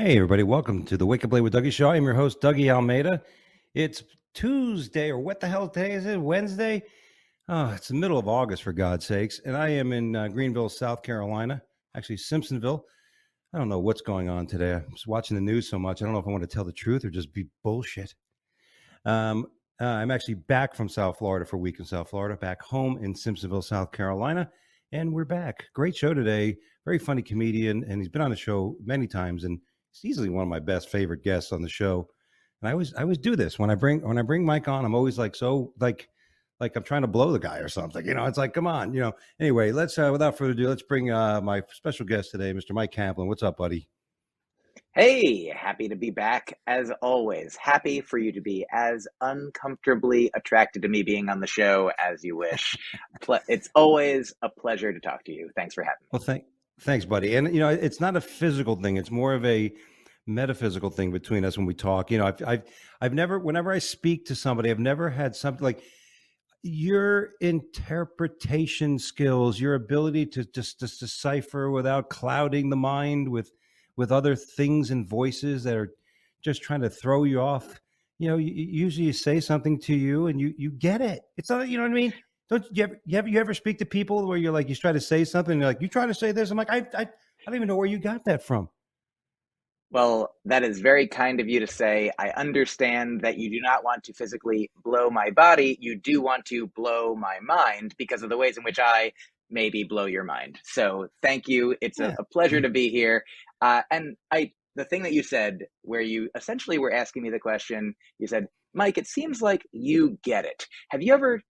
Hey, everybody. Welcome to the Wake Up Late with Dougie show. I'm your host, Dougie Almeida. It's Tuesday, or what the hell day is it? Wednesday? Oh, it's the middle of August, for God's sakes. And I am in Greenville, South Carolina, actually Simpsonville. I don't know what's going on today. I'm just watching the news so much. I don't know if I want to tell the truth or just be bullshit. I'm actually back from South Florida for a week in South Florida, back home in Simpsonville, South Carolina. And we're back. Great show today. Very funny comedian. And he's been on the show many times. And he's easily one of my best favorite guests on the show. And I always do this when I bring Mike on. I'm always like I'm trying to blow the guy or something. It's like, come on. Anyway, let's without further ado, let's bring my special guest today, Mr. Mike Kaplan. What's up, buddy? Hey, happy to be back as always. Happy for you to be as uncomfortably attracted to me being on the show as you wish. It's always a pleasure to talk to you. Thanks for having me. Well, thanks, buddy. And it's not a physical thing; it's more of a metaphysical thing between us when we talk. I've never, whenever I speak to somebody, I've never had something like your interpretation skills, your ability to just decipher without clouding the mind with other things and voices that are just trying to throw you off. Usually you say something to you and you get it. It's not, you know what I mean? Don't you ever speak to people where you're like, you try to say something and you're like, you trying to say this? I'm like, I don't even know where you got that from. Well, that is very kind of you to say. I understand that you do not want to physically blow my body. You do want to blow my mind because of the ways in which I maybe blow your mind. So thank you. It's Yeah. a pleasure to be here. The thing that you said, where you essentially were asking me the question, you said, Mike, it seems like you get it. Have you ever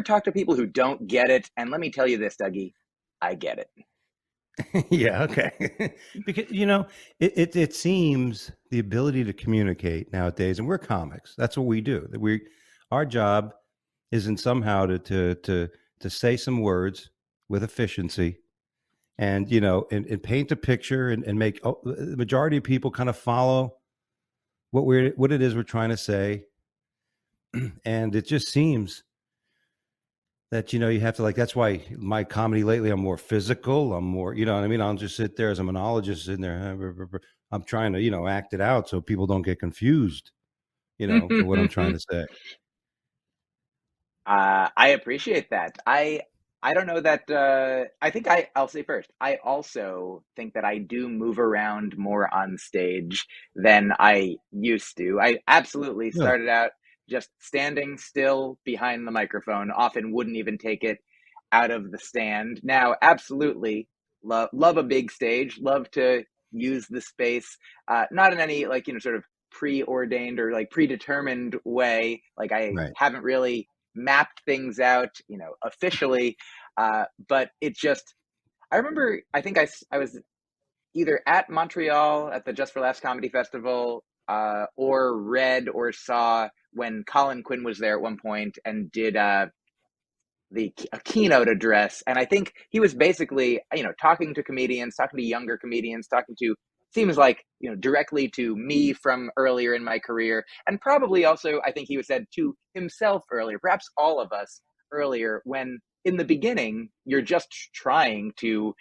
talked to people who don't get it? And let me tell you this, Dougie, I get it. Yeah, okay. Because it seems the ability to communicate nowadays, and we're comics. That's what we do. Our job isn't somehow to say some words with efficiency, and and paint a picture and make the majority of people kind of follow what it is we're trying to say, and it just seems that you have to, like, that's why my comedy lately, I'm more physical, I'm more, you know what I mean, I'll just sit there as a monologist in there, I'm trying to act it out so people don't get confused with what I'm trying to say. I appreciate that. I don't know that. I think I'll say first. I also think that I do move around more on stage than I used to. I absolutely Really? started out just standing still behind the microphone. Often wouldn't even take it out of the stand. Now, absolutely love a big stage. Love to use the space. Not in any sort of preordained or like predetermined way. Like I Right. haven't really mapped things out, officially. But it just, I remember, I think I was either at Montreal at the Just for Laughs Comedy Festival, or read or saw when Colin Quinn was there at one point and did a keynote address. And I think he was basically, talking to comedians, talking to younger comedians, talking to, seems like, directly to me from earlier in my career. And probably also, I think he was said to himself earlier, perhaps all of us earlier, when in the beginning, you're just trying to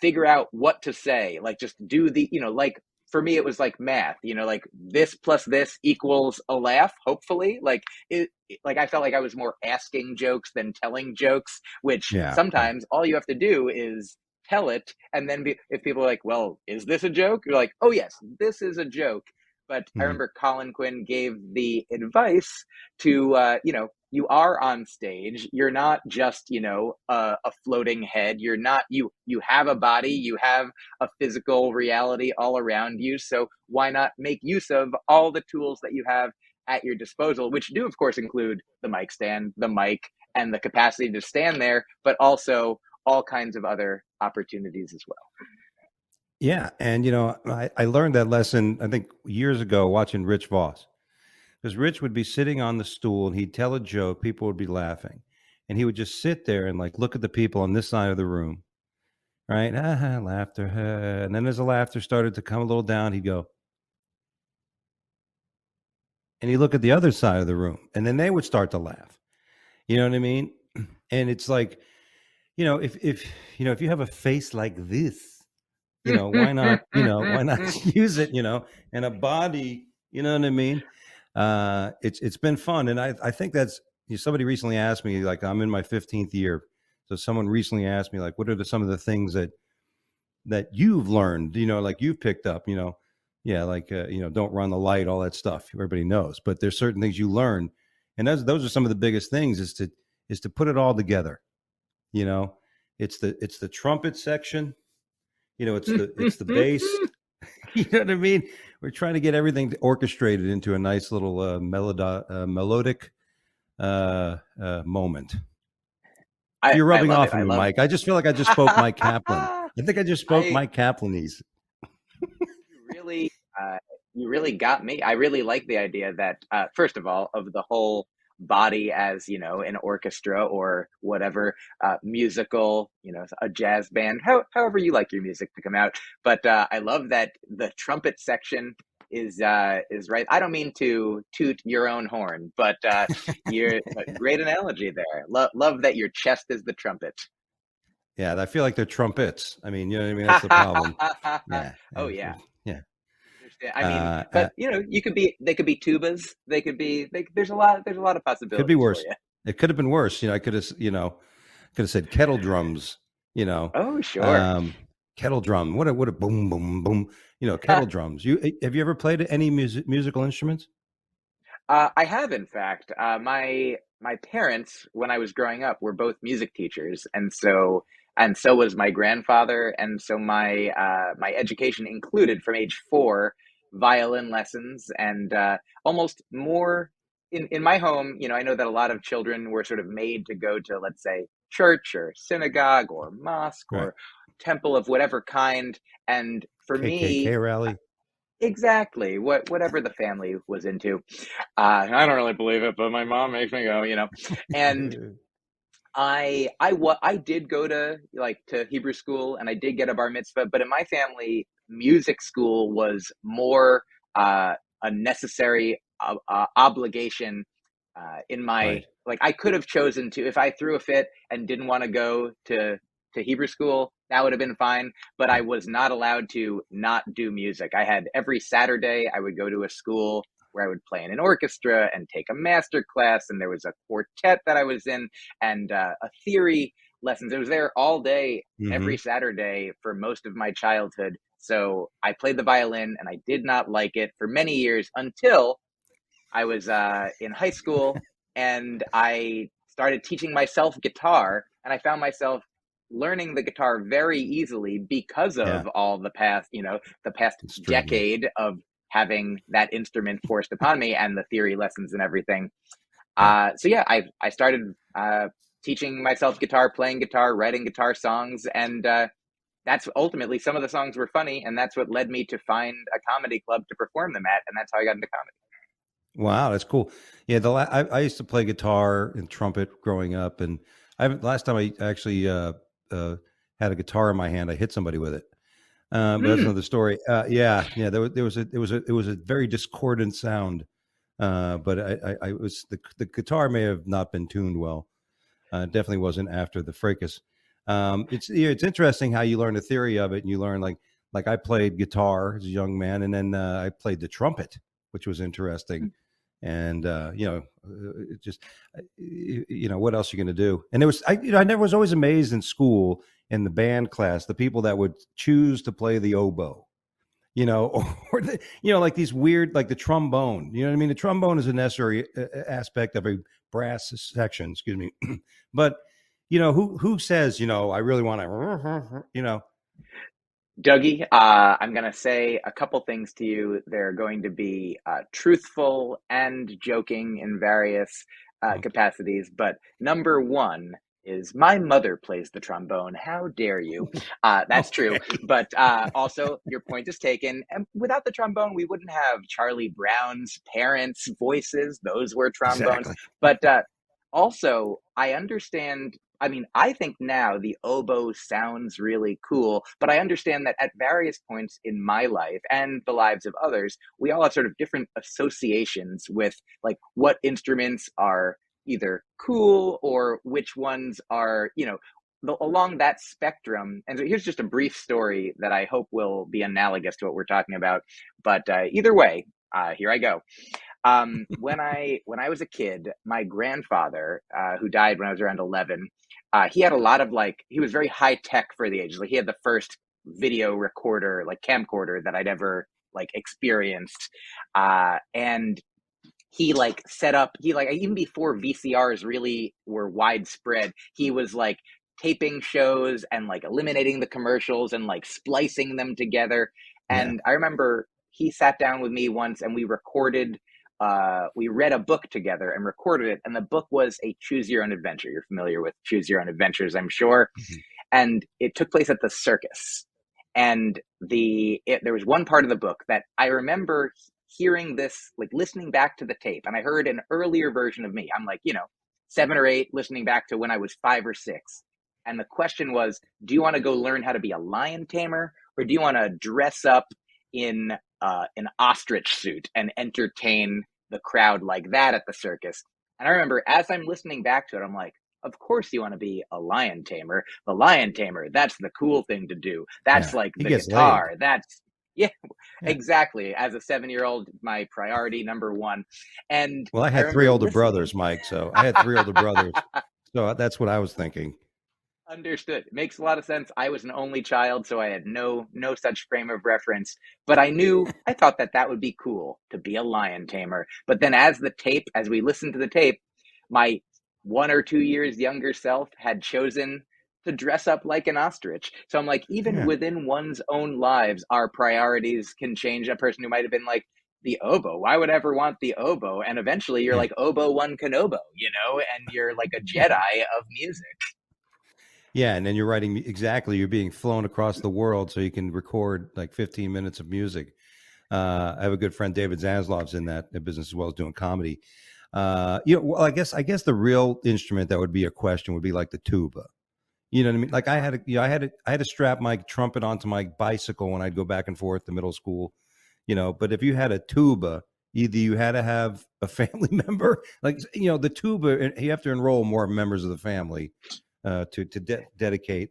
figure out what to say, like just do the, like for me, it was like math, like this plus this equals a laugh, hopefully. Like I felt like I was more asking jokes than telling jokes, which Yeah. sometimes all you have to do is tell it. And then if people are like, well, is this a joke? You're like, oh, yes, this is a joke. But I Mhm. remember Colin Quinn gave the advice to, you are on stage. You're not just, a floating head. You're not, you have a body, you have a physical reality all around you. So why not make use of all the tools that you have at your disposal, which do, of course, include the mic stand, the mic, and the capacity to stand there, but also all kinds of other opportunities as well. Yeah, and I learned that lesson, I think, years ago watching Rich Voss, because Rich would be sitting on the stool and he'd tell a joke, people would be laughing, and he would just sit there and like look at the people on this side of the room, right? Laughter, and then as the laughter started to come a little down, he'd go, and he'd look at the other side of the room, and then they would start to laugh. You know what I mean? And it's like, if you have a face like this, why not, why not use it, and a body, you know what I mean? It's been fun. And I think that's, somebody recently asked me, like, I'm in my 15th year. So someone recently asked me, like, what are some of the things that you've learned, like you've picked up, yeah, like, don't run the light, all that stuff. Everybody knows, but there's certain things you learn. And those are some of the biggest things, is to put it all together. It's the trumpet section, it's the bass. You know what I mean? We're trying to get everything orchestrated into a nice little melodic moment. You're I rubbing love it. off on I me, love. Mike. I just feel like I just spoke Mike Kaplan. I think I just spoke I Mike Kaplanese. You really, you really got me. I really like the idea that, first of all, of the whole body as, an orchestra or whatever, musical, a jazz band, however you like your music to come out. But I love that the trumpet section is right. I don't mean to toot your own horn, but you're great analogy there. Love that your chest is the trumpet. Yeah, I feel like they're trumpets. I mean, you know what I mean? That's the problem. Yeah. Oh yeah. Yeah. Understand. I mean, Uh, but they could be tubas. They could be, there's a lot of could be possibilities for worse. you. It could have been worse. I could have said kettle drums, you know, Oh, sure. um, kettle drum. What a boom, boom, boom, kettle drums. Have you ever played any musical instruments? I have, in fact. My parents, when I was growing up, were both music teachers, and so was my grandfather, and so my education included from age 4 violin lessons, and almost more in my home. I know that a lot of children were sort of made to go to, let's say, church or synagogue or mosque Right. or temple of whatever kind, and for KKK me, rally. exactly, whatever the family was into. I don't really believe it, but my mom makes me go. And I did go to Hebrew school, and I did get a bar mitzvah, but in my family, music school was more a necessary obligation. In my Right. like, I could have chosen to, if I threw a fit and didn't want to go to Hebrew school, that would have been fine. But I Right. was not allowed to not do music. I had every Saturday I would go to a school where I would play in an orchestra and take a master class, and there was a quartet that I was in, and a theory lessons. I was there all day, every Mm-hmm. Saturday for most of my childhood. So I played the violin, and I did not like it for many years until I was in high school, and I started teaching myself guitar, and I found myself learning the guitar very easily because Yeah. of all the past Extremely. decade of having that instrument forced upon me and the theory lessons and everything. Yeah. So yeah, I started teaching myself guitar, playing guitar, writing guitar songs, and that's ultimately, some of the songs were funny, and that's what led me to find a comedy club to perform them at, and that's how I got into comedy. Wow, that's cool. Yeah, I used to play guitar and trumpet growing up, and last time I actually uh, had a guitar in my hand, I hit somebody with it. But that's Hmm. another story. Yeah, yeah. There was a very discordant sound. But I was the guitar may have not been tuned well. Definitely wasn't after the fracas. It's interesting how you learn the theory of it, and you learn, like I played guitar as a young man, and then I played the trumpet, which was interesting. And it just what else are you going to do? And it was I never was always amazed in school in the band class, the people that would choose to play the oboe, like these weird, like the trombone. You know what I mean? The trombone is a necessary aspect of a brass section. Excuse me, but who says I really want to, Dougie, I'm going to say a couple things to you. They're going to be truthful and joking in various Okay. capacities. But number one is, my mother plays the trombone. How dare you? That's true. Okay. But also, your point is taken. And without the trombone, we wouldn't have Charlie Brown's parents' voices. Those were trombones. Exactly. But also, I understand. I mean, I think now the oboe sounds really cool, but I understand that at various points in my life and the lives of others, we all have sort of different associations with, like, what instruments are either cool or which ones are, along that spectrum, and so here's just a brief story that I hope will be analogous to what we're talking about. But either way, here I go. When I was a kid, my grandfather, who died when I was around 11, he had a lot of he was very high tech for the age. Like he had the first video recorder, like camcorder that I'd ever experienced, and set up. Even before VCRs really were widespread, he was taping shows and eliminating the commercials and splicing them together. Yeah. And I remember he sat down with me once and we read a book together and recorded it. And the book was a Choose Your Own Adventure. You're familiar with Choose Your Own Adventures, I'm sure. Mhm. And it took place at the circus. And there was one part of the book that I remember hearing this, listening back to the tape. And I heard an earlier version of me. I'm 7 or 8, listening back to when I was 5 or 6. And the question was, do you want to go learn how to be a lion tamer, or do you want to dress up in an ostrich suit and entertain the crowd like that at the circus? And I remember as I'm listening back to it, I'm like, of course you want to be a lion tamer. The lion tamer, that's the cool thing to do. That's Yeah. He the gets guitar. laid. That's, yeah, Yeah. exactly. As a 7-year-old, my priority number one. And Well, I I had 3 remember older listening. brothers, Mike. So I had 3 older brothers. So that's what I was thinking. Understood. Makes a lot of sense. I was an only child, so I had no such frame of reference. But I thought that would be cool to be a lion tamer. But then as we listened to the tape, my 1 or 2 years younger self had chosen to dress up like an ostrich. So I'm even Yeah. within one's own lives, our priorities can change. A person who might have been the oboe, why would I ever want the oboe? And eventually you're Yeah. oboe one canobo, and you're a Jedi of music. Yeah, and then you're writing exactly. You're being flown across the world so you can record 15 minutes of music. I have a good friend, David Zaslav's in that business as well as doing comedy. Well, I guess the real instrument that would be a question would be the tuba. You know what I mean? I had to strap my trumpet onto my bicycle when I'd go back and forth to middle school. But if you had a tuba, either you had to have a family member, the tuba, you have to enroll more members of the family to dedicate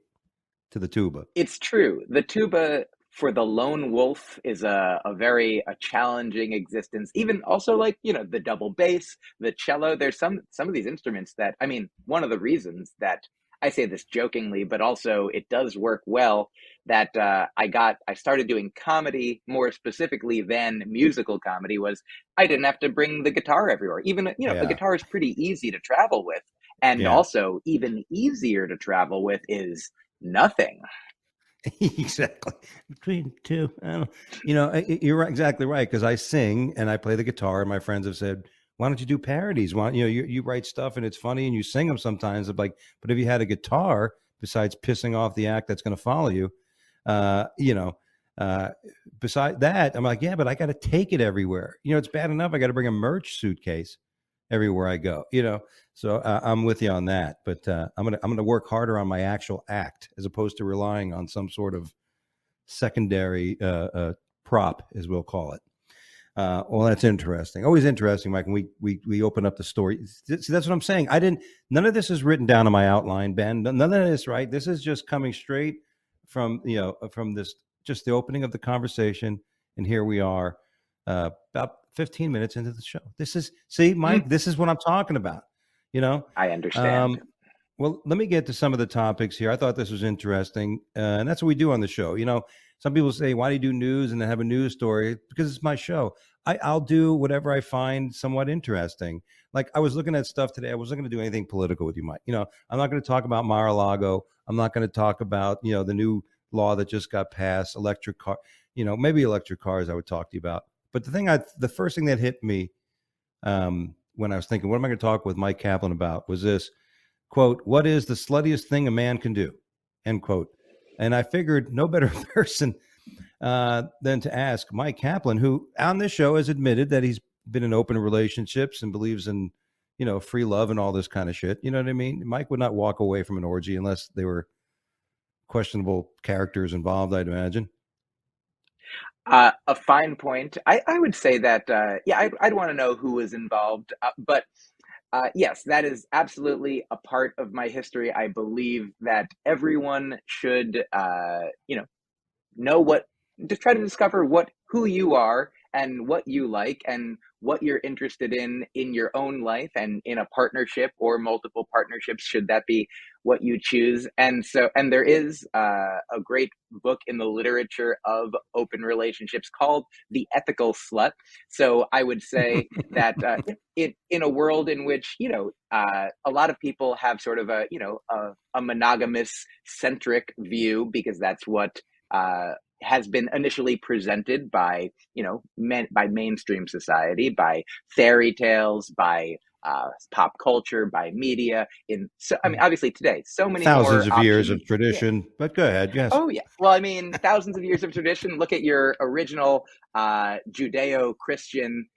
to the tuba. It's true. The tuba for the lone wolf is a very challenging existence. Even also the double bass, the cello. There's some of these instruments that, I mean, one of the reasons that I say this jokingly, but also it does work well, that I started doing comedy more specifically than musical comedy, was I didn't have to bring the guitar everywhere. Even the Yeah. guitar is pretty easy to travel with. And Yeah. also even easier to travel with is nothing. Exactly. Between two, you're exactly right, because I sing and I play the guitar, and my friends have said, "Why don't you do parodies? Why you write stuff and it's funny and you sing them sometimes?" I'm like, but if you had a guitar, besides pissing off the act that's going to follow you, uh, you know, beside that, I'm like, yeah, but I got to take it everywhere. It's bad enough I got to bring a merch suitcase everywhere I go. So I'm with you on that. But I'm gonna work harder on my actual act as opposed to relying on some sort of secondary prop, as we'll call it. Well, that's interesting. Always interesting, Mike. When we open up the story. See, that's what I'm saying. None of this is written down in my outline, Ben. None of this, right? This is just coming straight from from this, just the opening of the conversation, and here we are, about 15 minutes into the show. See, Mike, this is what I'm talking about. I understand. Well, let me get to some of the topics here. I thought this was interesting, and that's what we do on the show. Some people say, "Why do you do news and then have a news story?" Because it's my show. I'll do whatever I find somewhat interesting. Like I was looking at stuff today. I wasn't going to do anything political with you, Mike. I'm not going to talk about Mar-a-Lago. I'm not going to talk about the new law that just got passed, electric car. Maybe electric cars. I would talk to you about. But the first thing that hit me when I was thinking, what am I going to talk with Mike Kaplan about, was this quote: "What is the sluttiest thing a man can do?" End quote. And I figured no better person than to ask Mike Kaplan, who on this show has admitted that he's been in open relationships and believes in, free love and all this kind of shit. You know what I mean? Mike would not walk away from an orgy unless there were questionable characters involved, I'd imagine. A fine point. I would say that, yeah, I'd want to know who was involved. But Yes, that is absolutely a part of my history. I believe that everyone should, know what, just try to discover who you are and what you like and what you're interested in your own life and in a partnership or multiple partnerships, should that be what you choose. And there is a great book in the literature of open relationships called The Ethical Slut. So I would say that in a world in which a lot of people have sort of a monogamous centric view, because that's what uh, has been initially presented by by mainstream society, by fairy tales, by pop culture, by media. I mean, obviously today, so many Thousands more of years options. of Yeah. tradition, but go ahead. Yes. Oh yeah. Well, I mean, thousands of years of tradition. Look at your original Judeo-Christian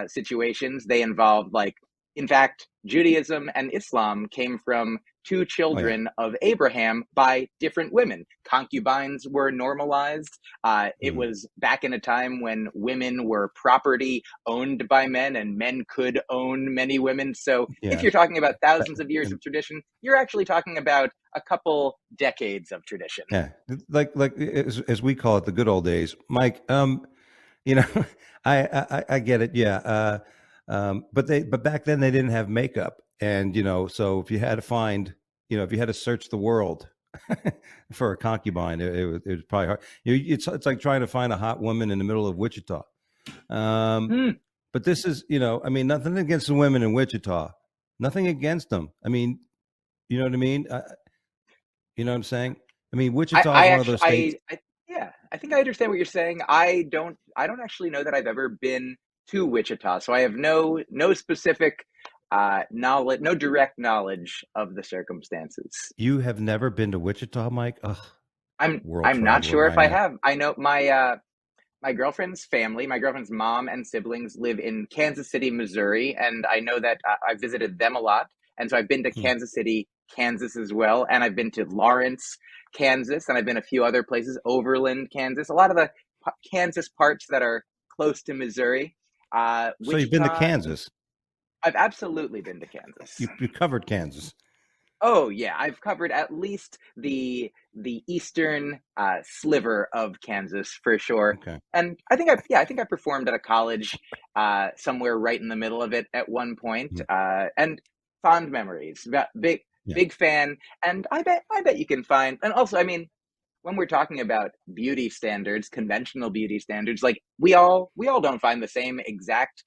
situations. They involved, like, in fact, Judaism and Islam came from two Oh yeah. children of Abraham by different women. Concubines were normalized. It Mm. was back in a time when women were property owned by men and men could own many women. So if you're Yes. talking about thousands of years of tradition, you're actually talking about a couple decades of tradition. Yeah, like as we call it, the good old days, Mike. You know, I get it. Yeah. But back then they didn't have makeup, and so if you had to find, if you had to search the world for a concubine, it was probably hard. It's like trying to find a hot woman in the middle of Wichita. Um, Hmm. but this is, I mean, nothing against the women in Wichita, nothing against them. I mean, you know what I mean? You know what I'm saying? I mean, Wichita is I one of actually, those states. yeah, I think I understand what you're saying. I don't actually know that I've ever been to Wichita, so I have no specific knowledge, no direct knowledge of the circumstances. You have never been to Wichita, Mike? Ugh, world I'm not traveler, sure if I I know. have. I know my girlfriend's family, my girlfriend's mom and siblings live in Kansas City, Missouri, and I know that I visited them a lot. And so I've been to Hmm. Kansas City, Kansas as well, and I've been to Lawrence, Kansas, and I've been a few other places, Overland, Kansas, a lot of the Kansas parts that are close to Missouri. So you've been to Wichita, Kansas. I've absolutely been to Kansas. You covered Kansas. Oh yeah, I've covered at least the eastern sliver of Kansas for sure. Okay. And I think I performed at a college somewhere right in the middle of it at one point. Hmm. And fond memories. Big Yeah. big fan. And I bet you can find. And also, I mean, when we're talking about beauty standards, conventional beauty standards, like we all don't find the same exact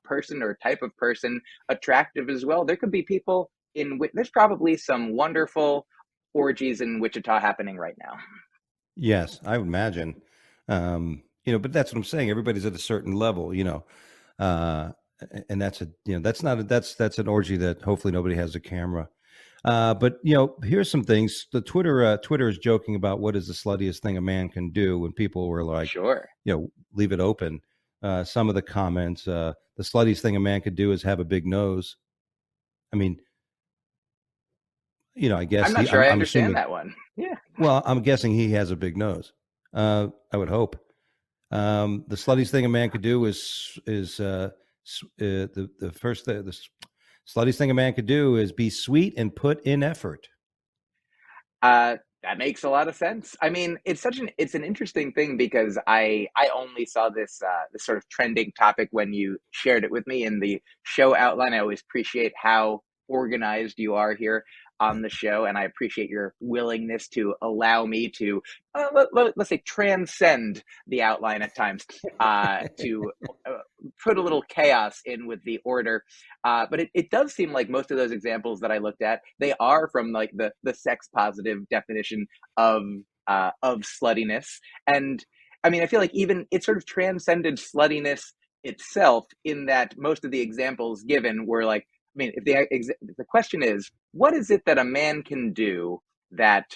person or type of person attractive as well. There could be people there's probably some wonderful orgies in Wichita happening right now. Yes, I would imagine. But that's what I'm saying. Everybody's at a certain level, uh, and that's not that's an orgy that hopefully nobody has a camera. But here's some things. The Twitter is joking about what is the sluttiest thing a man can do, when people were like, Sure. leave it open. Some of the comments, the sluttiest thing a man could do is have a big nose. I mean, I guess I'm not sure I I'm understand assuming. that one. Yeah. Well, I'm guessing he has a big nose. I would hope. The sluttiest thing a man could do the first the sluttiest thing a man could do is be sweet and put in effort. That makes a lot of sense. I mean, it's an interesting thing because I only saw this sort of trending topic when you shared it with me in the show outline. I always appreciate how organized you are here on the show, and I appreciate your willingness to allow me to let's say transcend the outline at times, to put a little chaos in with the order. But it does seem like most of those examples that I looked at, they are from like the sex positive definition of of sluttiness. And I mean, I feel like even it sort of transcended sluttiness itself, in that most of the examples given were like, I mean, if the question is, what is it that a man can do that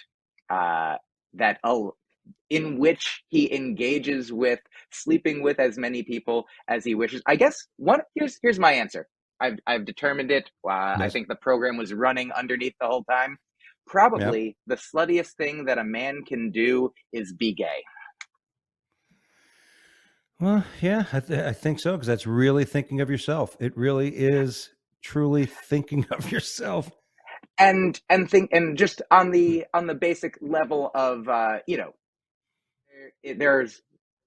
uh, that in which he engages with sleeping with as many people as he wishes? I guess here's my answer. I've determined it. I Yes. think the program was running underneath the whole time. Yep. Probably the sluttiest thing that a man can do is be gay. Well, yeah, I think so, because that's really thinking of yourself. It really is truly thinking of yourself. And just on the basic level of there's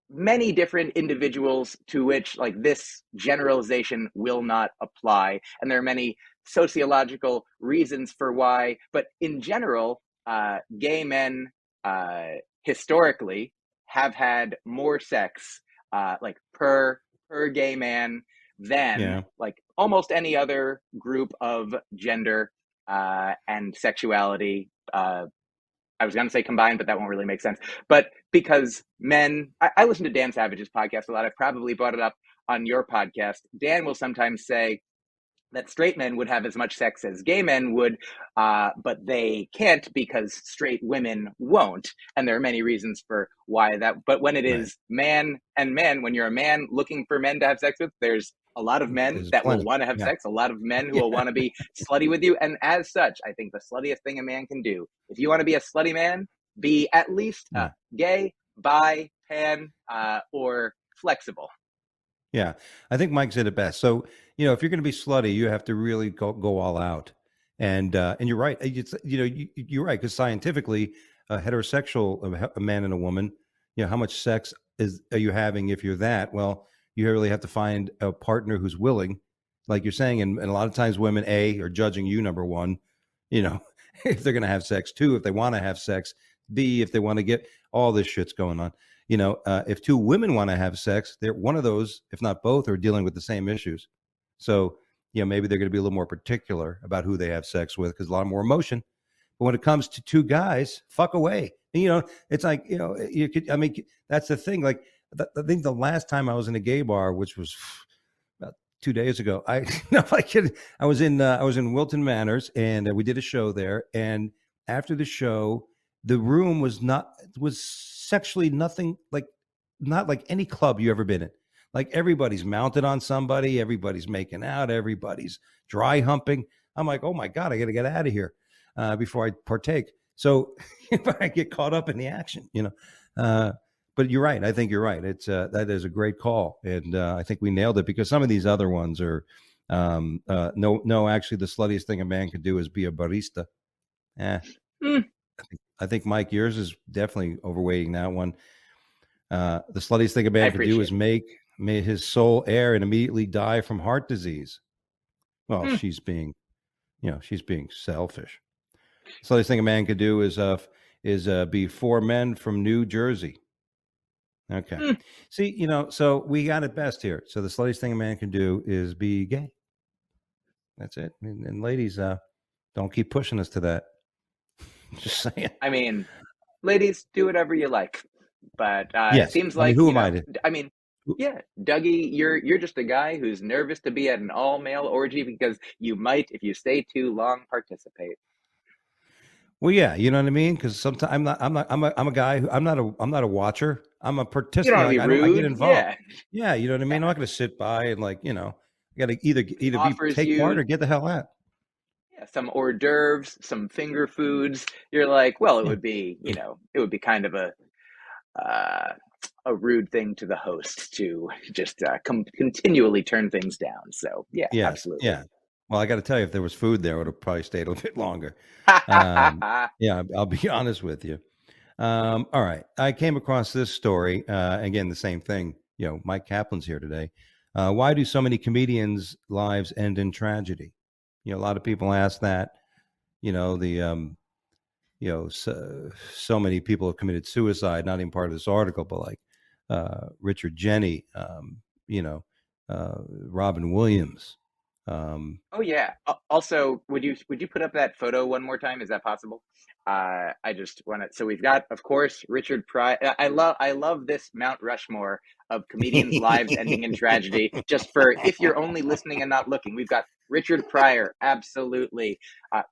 many different individuals to which like this generalization will not apply, and there are many sociological reasons for why, but in general, gay men historically have had more sex like per gay man than like almost any other group of gender and sexuality. I was going to say combined, but that won't really make sense. But because men, I listen to Dan Savage's podcast a lot. I've probably brought it up on your podcast. Dan will sometimes say that straight men would have as much sex as gay men would, but they can't because straight women won't. And there are many reasons for why that. But when it is man and men, when you're a man looking for men to have sex with, there's a lot of men that will want to have sex, a lot of men who will want to be slutty with you. And as such, I think the sluttiest thing a man can do, if you want to be a slutty man, be at least gay, bi, pan, or flexible. Yeah, I think Mike said it best. So, if you're going to be slutty, you have to really go all out. And you're right. You're right, because scientifically, heterosexual, a man and a woman, how much sex are you having if you're that? Well, you really have to find a partner who's willing, like you're saying. And a lot of times women, are judging you, number one, if they're going to have sex. Two, if they want to have sex. B, if they want to get all this shit's going on. If two women want to have sex, they're one of those, if not both, are dealing with the same issues. So, maybe they're going to be a little more particular about who they have sex with because a lot more emotion. But when it comes to two guys, fuck away. And, it's like, you could, that's the thing. Like, I think the last time I was in a gay bar, which was about 2 days ago, I was in Wilton Manors, and we did a show there. And after the show, the room was sexually nothing not like any club you ever been in. Like everybody's mounted on somebody, everybody's making out, everybody's dry humping. I'm like, oh my God, I got to get out of here before I partake. So if I get caught up in the action, but you're right. I think you're right. It's that is a great call, and I think we nailed it because some of these other ones are no. Actually, the sluttiest thing a man could do is be a barista. I think Mike, yours is definitely overweighting that one. The sluttiest thing a man could do is make his soul air and immediately die from heart disease. Well, she's being selfish. The sluttiest thing a man could do is be four men from New Jersey. Okay. See, so we got it best here. So the sluttiest thing a man can do is be gay. That's it. And ladies, don't keep pushing us to that. Just saying. I mean, ladies, do whatever you like. But it seems like who am I to? Yeah, Dougie, you're just a guy who's nervous to be at an all-male orgy because you might, if you stay too long, participate. Well, yeah, you know what I mean. Because sometimes I'm a guy who I'm not a watcher. I'm a participant. You don't want to be rude. I get involved. Yeah, you know what I mean. I'm not going to sit by and I got to either take part or get the hell out. Yeah, some hors d'oeuvres, some finger foods. You're like, well, it would be it would be kind of a rude thing to the host to just continually turn things down. So yeah, absolutely. Yeah. Well, I got to tell you, if there was food there, it would have probably stayed a little bit longer. Yeah, I'll be honest with you. All right. I came across this story. Again, the same thing. Mike Kaplan's here today. Why do so many comedians' lives end in tragedy? A lot of people ask that. So many people have committed suicide. Not even part of this article, but like Richard Jeni, Robin Williams. Oh yeah. Also, would you put up that photo one more time? Is that possible? I just want to. So we've got, of course, Richard Pryor. I love this Mount Rushmore of comedians' lives ending in tragedy. Just for if you're only listening and not looking, we've got Richard Pryor, absolutely.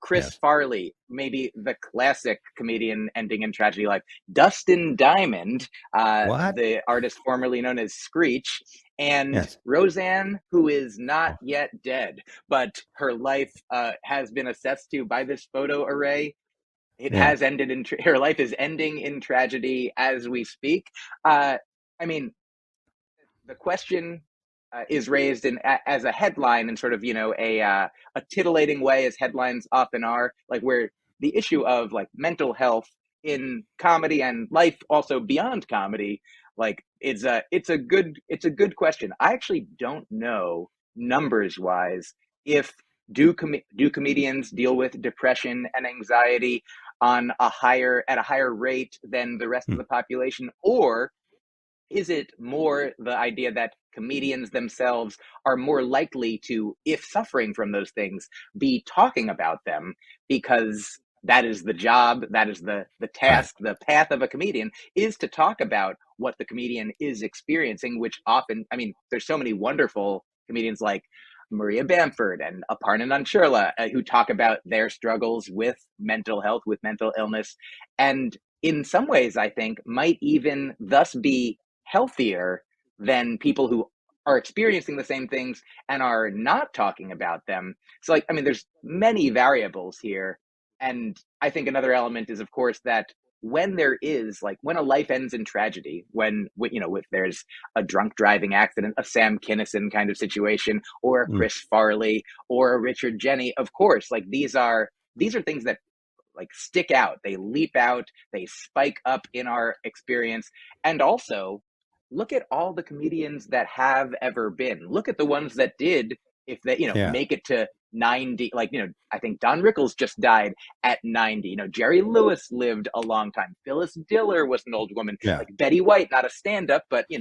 Chris Farley, maybe the classic comedian ending in tragedy, like Dustin Diamond, the artist formerly known as Screech. And Roseanne, who is not yet dead, but her life has been assessed to by this photo array. It has ended in her life is ending in tragedy as we speak. I mean, the question is raised in as a headline in sort of a titillating way, as headlines often are, like where the issue of like mental health in comedy and life also beyond comedy, like it's a good question. I actually don't know numbers wise if do comedians deal with depression and anxiety at a higher rate than the rest of Hmm. the population, or is it more the idea that comedians themselves are more likely to, if suffering from those things, be talking about them because that is the job, that is the Right. task, the path of a comedian is to talk about what the comedian is experiencing, which often, I mean, there's so many wonderful comedians like Maria Bamford and Aparna Nancherla who talk about their struggles with mental health, with mental illness, and in some ways, I think, might even thus be healthier than people who are experiencing the same things and are not talking about them. So, like, I mean, there's many variables here. And I think another element is, of course, that when there is like when a life ends in tragedy, if there's a drunk driving accident, a Sam Kinison kind of situation, or a Mm. Chris Farley or a Richard Jenny, of course, like these are things that like stick out, they leap out, they spike up in our experience. And also look at all the comedians that have ever been, look at the ones that did, if they Yeah. make it to 90, like I think Don Rickles just died at 90, Jerry Lewis lived a long time, Phyllis Diller was an old woman, Yeah. like Betty White, not a stand-up but a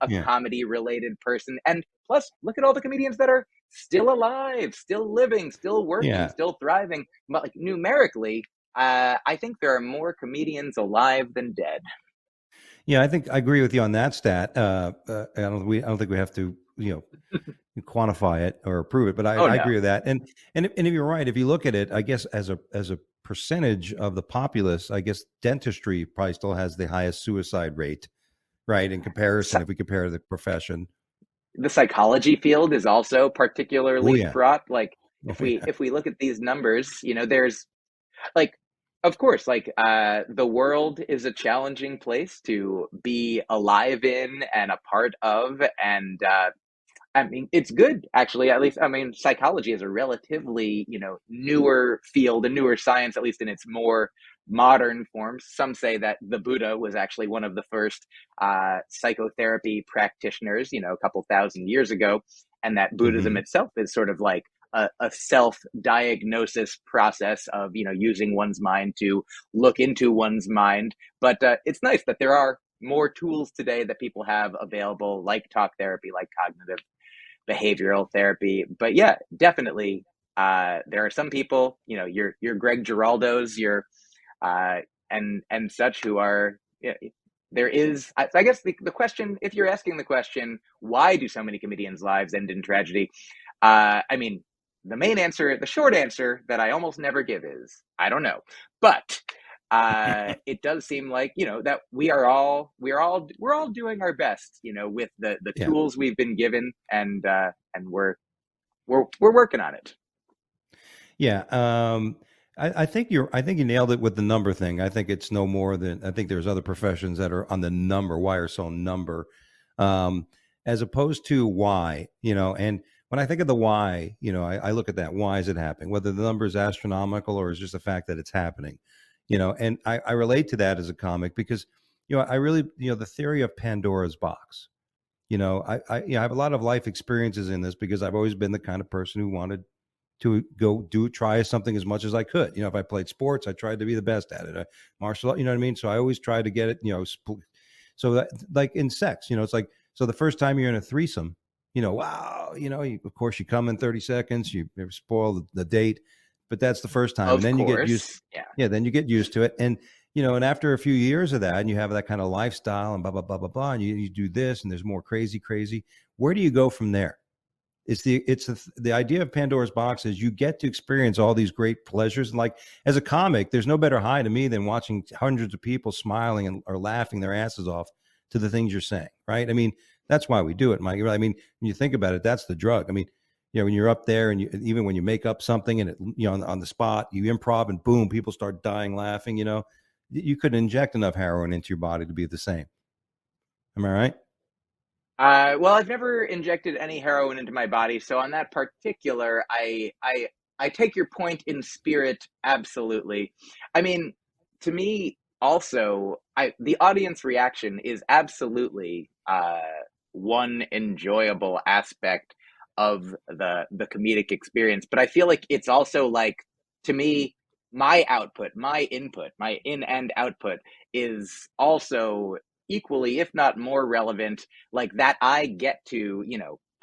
Yeah. comedy related person. And plus look at all the comedians that are still alive, still living, still working, Yeah. still thriving, like numerically. I think there are more comedians alive than dead. Yeah. I think I agree with you on that stat. I don't think we have to, quantify it or prove it, but Oh I no. agree with that. And if you're right, if you look at it, I guess as a percentage of the populace, I guess dentistry probably still has the highest suicide rate, right? In comparison, if we compare the profession. The psychology field is also Oh particularly yeah. fraught. Like Oh if we yeah. if we look at these numbers, there's like, of course, like the world is a challenging place to be alive in and a part of, and I mean, it's good actually. At least, I mean, psychology is a relatively, newer field, a newer science, at least in its more modern forms. Some say that the Buddha was actually one of the first psychotherapy practitioners, a couple thousand years ago, and that Buddhism Hmm. itself is sort of like a self-diagnosis process of, using one's mind to look into one's mind. But it's nice that there are more tools today that people have available, like talk therapy, like cognitive behavioral therapy. But yeah, definitely, there are some people, your Greg Giraldos, your uh, and such who are. Yeah, there is, I guess, the question. If you're asking the question, why do so many comedians' lives end in tragedy? I mean, the short answer that I almost never give is I don't know, but it does seem like that we're all doing our best, with the Yeah. tools we've been given, and we're working on it. Yeah. I think you nailed it with the number thing. I think it's no more than, I think there's other professions that are on the number, why are so number, um, as opposed to why, and when I think of the why, I look at that. Why is it happening? Whether the number is astronomical or is just the fact that it's happening, and I relate to that as a comic because, I really, the theory of Pandora's box, I have a lot of life experiences in this because I've always been the kind of person who wanted to try something as much as I could. If I played sports, I tried to be the best at it. Martial art, you know what I mean? So I always tried to get it, so that, like in sex, it's like, so the first time you're in a threesome, wow, of course you come in 30 seconds, you spoil the date, but that's the first time. And Of then you get used, course, yeah. yeah, then you get used to it. And, and after a few years of that, and you have that kind of lifestyle and blah, blah, blah, blah, blah, and you do this and there's more crazy, where do you go from there? The idea of Pandora's box is you get to experience all these great pleasures. And like as a comic, there's no better high to me than watching hundreds of people smiling or laughing their asses off to the things you're saying, right? I mean, that's why we do it, Mike. I mean, when you think about it, that's the drug. I mean, when you're up there and even when you make up something and it, on the spot, you improv and boom, people start dying laughing, you couldn't inject enough heroin into your body to be the same. Am I right? Well, I've never injected any heroin into my body, so on that particular, I take your point in spirit, absolutely. I mean, to me, also, I the audience reaction is absolutely one enjoyable aspect of the comedic experience, but I feel like it's also like, to me, my output, my input, my in and output is also equally, if not more relevant, like that I get to,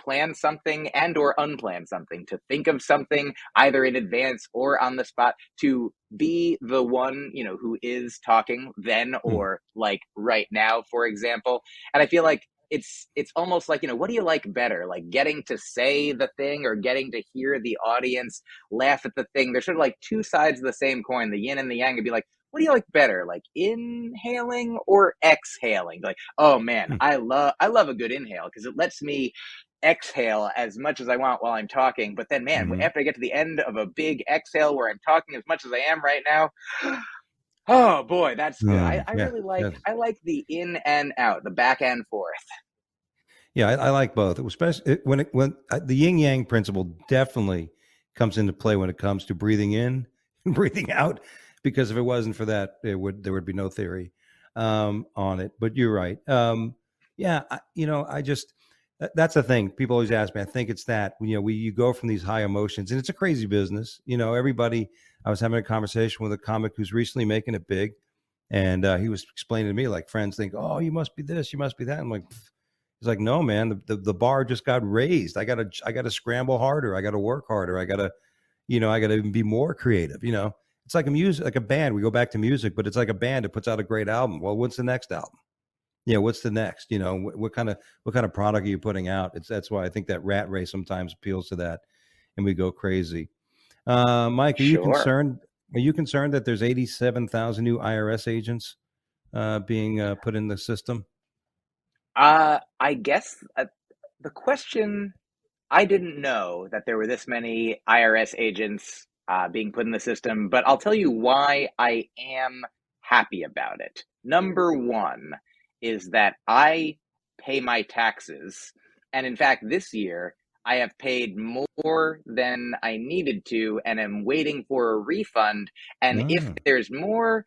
plan something and or unplan something, to think of something either in advance or on the spot, to be the one, who is talking then Hmm. or like right now, for example. And I feel like it's almost like, what do you like better, like getting to say the thing or getting to hear the audience laugh at the thing? There's sort of like two sides of the same coin, the yin and the yang. And be like, what do you like better, like inhaling or exhaling? Like, oh man, Hmm. I love a good inhale because it lets me exhale as much as I want while I'm talking. But then, man, Hmm. after I get to the end of a big exhale where I'm talking as much as I am right now, oh boy, that's good. I Yeah. really like Yes. I like the in and out, the back and forth. Yeah, I like both. Especially when the yin yang principle definitely comes into play when it comes to breathing in and breathing out. Because if it wasn't for that, there would be no theory on it. But you're right. Yeah, I just that's the thing. People always ask me. I think it's that you go from these high emotions, and it's a crazy business. Everybody. I was having a conversation with a comic who's recently making it big, and he was explaining to me, like, friends think, oh, you must be this, you must be that. I'm like, he's like, no, man, the bar just got raised. I gotta scramble harder. I gotta work harder. I gotta even be more creative. It's like a music, like a band. We go back to music, but it's like a band that puts out a great album. Well, what's the next album? What's the next? What kind of product are you putting out? That's why I think that rat race sometimes appeals to that, and we go crazy. Mike, are you Sure. concerned? Are you concerned that there's 87,000 new IRS agents being put in the system? I guess the question, I didn't know that there were this many IRS agents being put in the system, but I'll tell you why I am happy about it. Number one is that I pay my taxes. And in fact, this year, I have paid more than I needed to and am waiting for a refund. And if Ah, there's more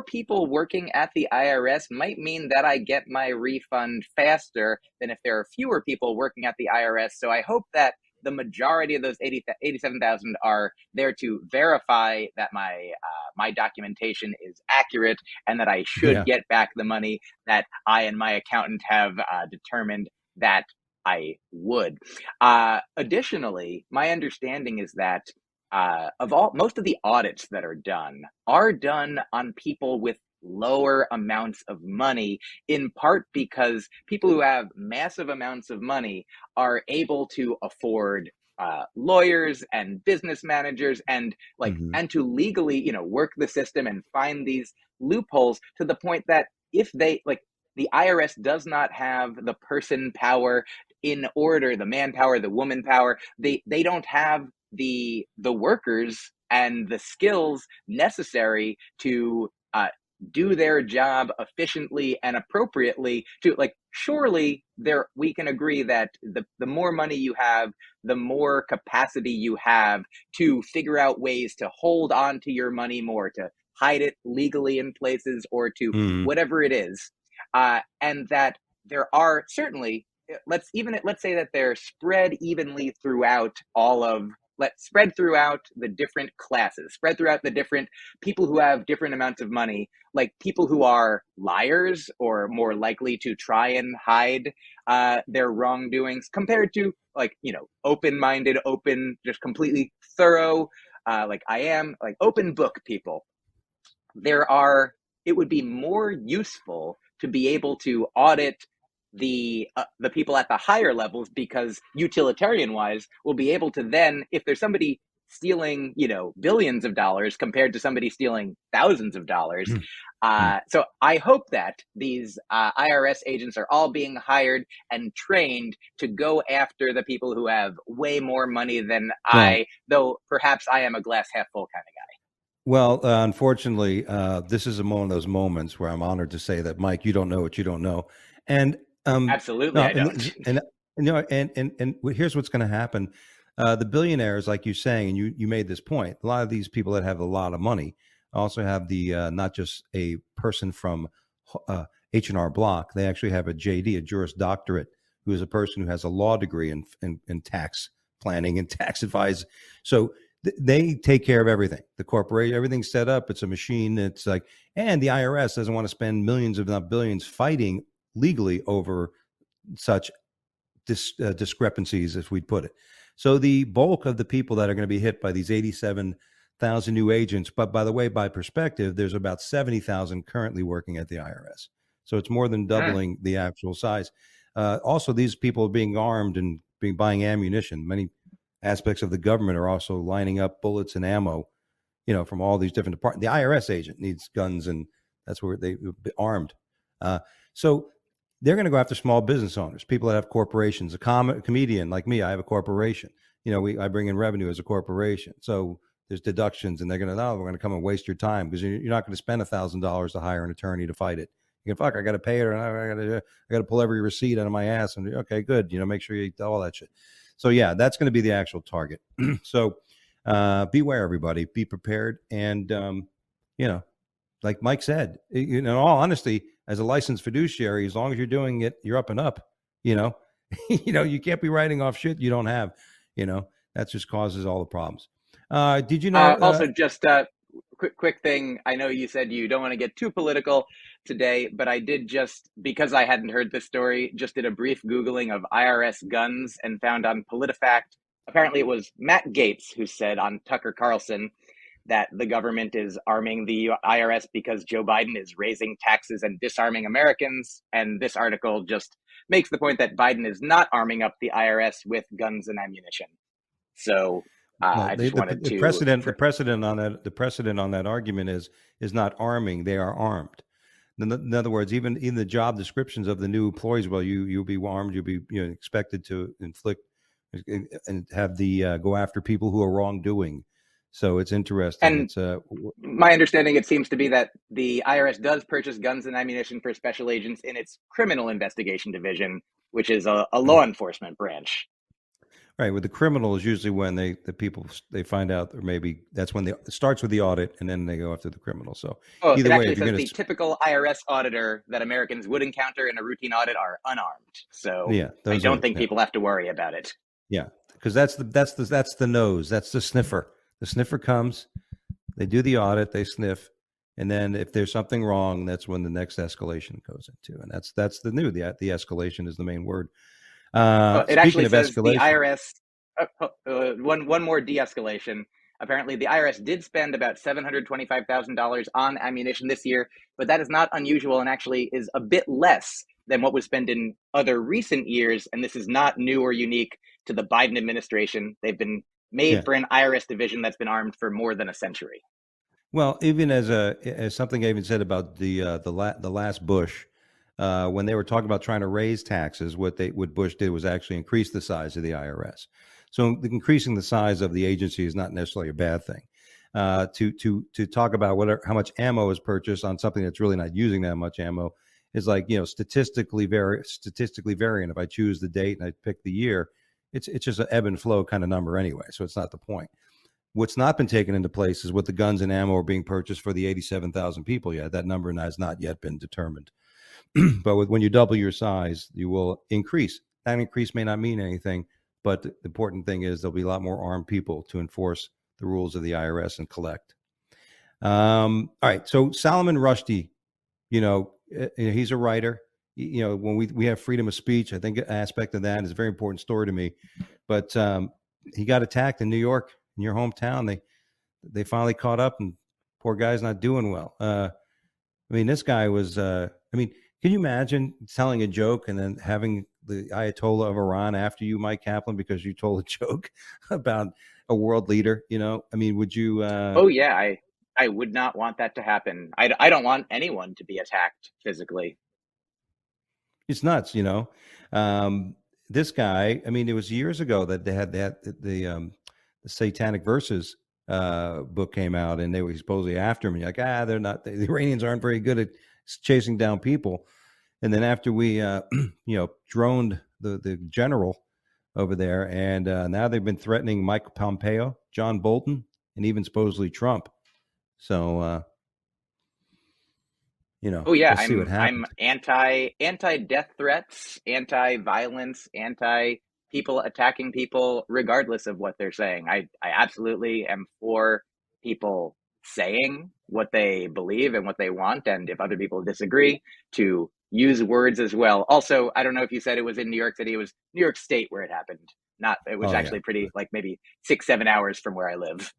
people working at the IRS might mean that I get my refund faster than if there are fewer people working at the IRS. So I hope that the majority of those 87,000 are there to verify that my documentation is accurate and that I should yeah. get back the money that I and my accountant have determined that I would. Additionally, my understanding is that of all most of the audits that are done on people with lower amounts of money, in part because people who have massive amounts of money are able to afford lawyers and business managers and Hmm. to legally work the system and find these loopholes, to the point that if they like the IRS does not have the person power in order, the manpower, the woman power. They don't have the workers and the skills necessary to do their job efficiently and appropriately. To like, surely there we can agree that the more money you have, the more capacity you have to figure out ways to hold on to your money more, to hide it legally in places, or to Hmm. whatever it is. And that there are certainly, let's say that they're spread evenly throughout all of let's spread throughout the different classes, spread throughout the different people who have different amounts of money, like people who are liars or more likely to try and hide their wrongdoings, compared to, like, open-minded, open, just completely thorough, like I am, like open book people. there are it would be more useful to be able to audit the people at the higher levels, because utilitarian wise we'll be able to then, if there's somebody stealing billions of dollars compared to somebody stealing thousands of dollars. Hmm. So I hope that these IRS agents are all being hired and trained to go after the people who have way more money than Well, I, though perhaps I am a glass half full kind of guy. well, unfortunately, this is one of those moments where I'm honored to say that, Mike, you don't know what you don't know. And Absolutely, No, I don't. and here's what's going to happen. The billionaires, like you're saying, and you made this point. A lot of these people that have a lot of money also have the not just a person from H&R Block. They actually have a JD, a Juris Doctorate, who is a person who has a law degree in tax planning and tax advice. So they take care of everything. The corporation, everything's set up. It's a machine. It's like, and the IRS doesn't want to spend millions, if not billions, fighting legally over such discrepancies, as we'd put it. So the bulk of the people that are going to be hit by these 87,000 new agents, but by the way, by perspective, there's about 70,000 currently working at the IRS. So it's more than doubling the actual size. Also, these people are being armed and buying ammunition. Many aspects of the government are also lining up bullets and ammo, from all these different departments. The IRS agent needs guns, and that's where they armed. So they're going to go after small business owners, people that have corporations. A comedian like me, I have a corporation. I bring in revenue as a corporation. So there's deductions, and they're going to, we're going to come and waste your time because you're not going to spend $1,000 to hire an attorney to fight it. You can, I got to pay it, or I got to pull every receipt out of my ass. And okay, good. Make sure you eat all that shit. So yeah, that's going to be the actual target. So beware, everybody. Be prepared, and like Mike said, in all honesty, as a licensed fiduciary, as long as you're doing it, you're up and up. You can't be writing off shit you don't have. That just causes all the problems. Did you know? Also, just quick thing. I know you said you don't want to get too political today, but I did just, because I hadn't heard this story, just did a brief Googling of IRS guns and found on PolitiFact, apparently it was Matt Gaetz who said on Tucker Carlson that the government is arming the IRS because Joe Biden is raising taxes and disarming Americans. And this article just makes the point that Biden is not arming up the IRS with guns and ammunition. So I just wanted to. The precedent on that argument is not arming; they are armed. In other words, even in the job descriptions of the new employees, well, you'll be armed. You'll be expected to inflict and have the go after people who are wrongdoing. So it's interesting. And my understanding, it seems to be that the IRS does purchase guns and ammunition for special agents in its criminal investigation division, which is a law enforcement branch. Right. With the criminal is usually when the people find out, or maybe that's when it starts with the audit and then they go after the criminal. So either way, if you're the typical IRS auditor that Americans would encounter in a routine audit are unarmed. So yeah, I don't think people have to worry about it. Yeah, because that's the nose. That's the sniffer. The sniffer comes, they do the audit, they sniff, and then if there's something wrong, that's when the next escalation goes into, and that's the escalation is the main word. It actually says the IRS. One more de-escalation. Apparently, the IRS did spend about $725,000 on ammunition this year, but that is not unusual and actually is a bit less than what was spent in other recent years. And this is not new or unique to the Biden administration. They've been made for an IRS division that's been armed for more than a century. Well, even as something I even said about the last Bush, when they were talking about trying to raise taxes, what Bush did was actually increase the size of the IRS. So increasing the size of the agency is not necessarily a bad thing. To talk about how much ammo is purchased on something that's really not using that much ammo is like statistically variant. If I choose the date and I pick the year, it's just an ebb and flow kind of number anyway. So it's not the point. What's not been taken into place is what the guns and ammo are being purchased for the 87,000 people yet. That number has not yet been determined. But when you double your size, you will increase. That increase may not mean anything, but the important thing is there'll be a lot more armed people to enforce the rules of the IRS and collect. All right. So Salman Rushdie, he's a writer. When we have freedom of speech, I think an aspect of that is a very important story to me. But he got attacked in New York, in your hometown. They finally caught up, and poor guy's not doing well. This guy was. Can you imagine telling a joke and then having the Ayatollah of Iran after you, Mike Kaplan, because you told a joke about a world leader? Would you? Oh yeah, I would not want that to happen. I don't want anyone to be attacked physically. It's nuts, This guy, it was years ago that they had the Satanic Verses book came out, and they were supposedly after him. Like, they're not. The Iranians aren't very good at chasing down people. And then after we, droned the general over there, and now they've been threatening Mike Pompeo, John Bolton, and even supposedly Trump. So, Oh yeah, we'll see what I'm happens. anti death threats, anti violence, anti people attacking people regardless of what they're saying. I absolutely am for people saying what they believe and what they want, and if other people disagree, to use words as well. Also, I don't know if you said it was in New York City, it was New York State where it happened. Not it was Oh yeah, actually pretty, like maybe 6-7 hours from where I live.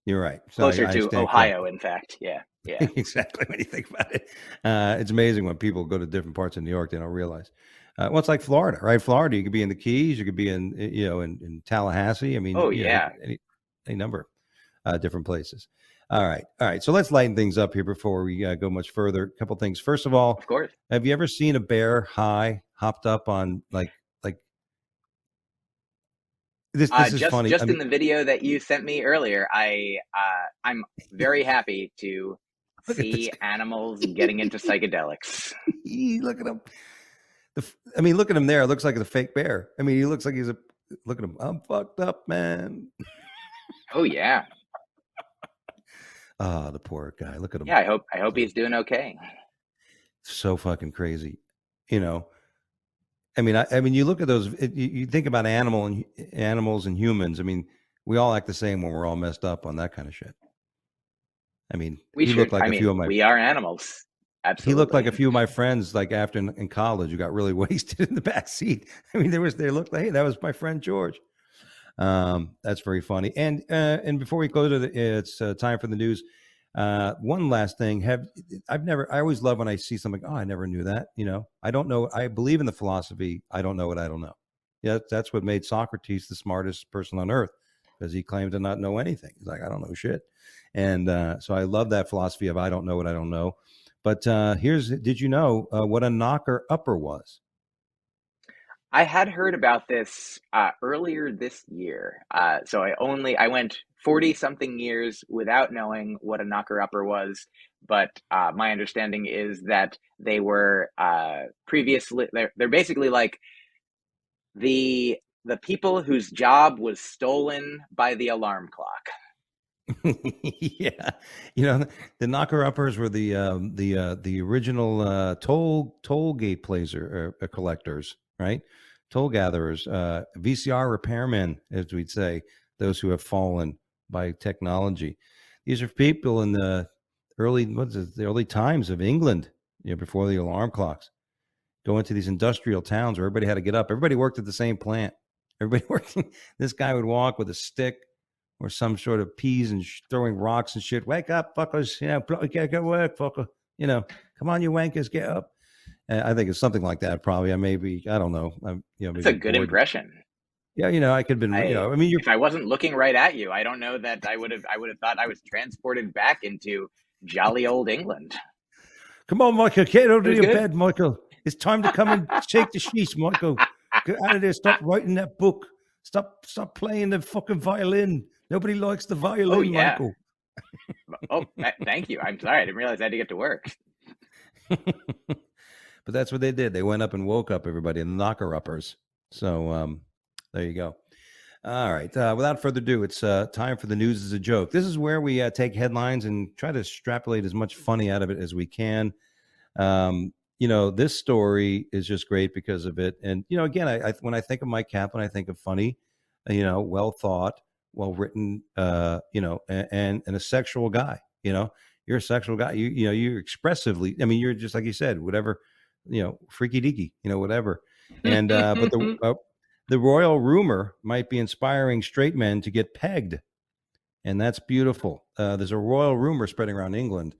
you're right. So Closer I to stand Ohio, corrected. in fact. Yeah. Yeah. Exactly. When you think about it, it's amazing when people go to different parts of New York, they don't realize. Well, it's like Florida, right? Florida, you could be in the Keys, you could be in, in Tallahassee. I mean, Oh yeah. any number of different places. All right. So let's lighten things up here before we go much further. A couple things. First of all, Of course. have you ever seen a bear hopped up on like this? This is funny. I Just in mean, the video that you sent me earlier, I'm very happy to look at this see animals getting into psychedelics. Look at him. I mean, look at him there. It looks like a fake bear. I mean, he looks like he's a. Look at him. I'm fucked up, man. Oh yeah. Ah, the poor guy. Look at him. Yeah, I hope he's doing okay. So fucking crazy. You know. I mean, you look at those. You think about animals and humans. I mean, we all act the same when we're all messed up on that kind of shit. I mean, We should. I mean, we are animals. he looked like Absolutely. a few of my friends, like after in college, who got really wasted in the back seat. I mean, they looked like, hey, that was my friend George. That's very funny. And before we go to it's time for the news. One last thing. I always love when I see something. Oh, I never knew that. I don't know. I believe in the philosophy. I don't know what I don't know. Yeah, that's what made Socrates the smartest person on earth, because he claimed to not know anything. He's like, I don't know shit. And so I love that philosophy of I don't know what I don't know. But did you know what a knocker upper was? I had heard about this earlier this year. So I went 40 something years without knowing what a knocker upper was. But my understanding is that they were previously, they're basically like the people whose job was stolen by the alarm clock. Yeah, the knocker uppers were the original toll gate placer collectors, right? Toll gatherers, VCR repairmen, as we'd say, those who have fallen by technology. These are people in the early times of England, before the alarm clocks. Go into these industrial towns where everybody had to get up. Everybody worked at the same plant. Everybody worked. This guy would walk with a stick or some sort of peas and throwing rocks and shit. Wake up, fuckers! Get to work, fucker. Come on, you wankers, get up. I think it's something like that. Probably. I don't know. I'm, That's a maybe good bored. impression. Yeah, I could have been. I mean, If I wasn't looking right at you, I don't know that I would have thought I was transported back into jolly old England. Come on, Michael, get out It of was your good. bed, Michael. It's time to come and shake the sheets, Michael. Get out of there. Stop writing that book. Stop playing the fucking violin. Nobody likes the Oh violin, yeah. Michael. Oh, thank you. I'm sorry. I didn't realize I had to get to work. But that's what they did. They went up and woke up everybody, the knocker uppers. So there you go. All right. Without further ado, it's time for the news as a joke. This is where we take headlines and try to extrapolate as much funny out of it as we can. This story is just great because of it. And, again, I when I think of Mike Kaplan, I think of funny, well thought, well written, and a sexual guy. You're a sexual guy. You're expressively. I mean, you're just like you said, whatever, freaky deaky, whatever. And but the royal rumor might be inspiring straight men to get pegged, and that's beautiful. There's a royal rumor spreading around England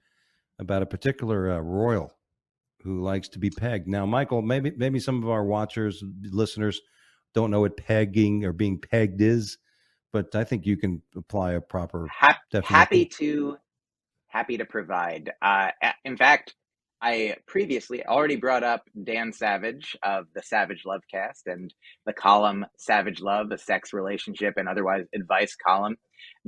about a particular royal who likes to be pegged. Now, Michael, maybe some of our watchers, listeners, don't know what pegging or being pegged is, but I think you can apply a proper definition. Happy to provide. In fact, I previously already brought up Dan Savage of the Savage Love Cast and the column Savage Love, a sex, relationship, and otherwise advice column.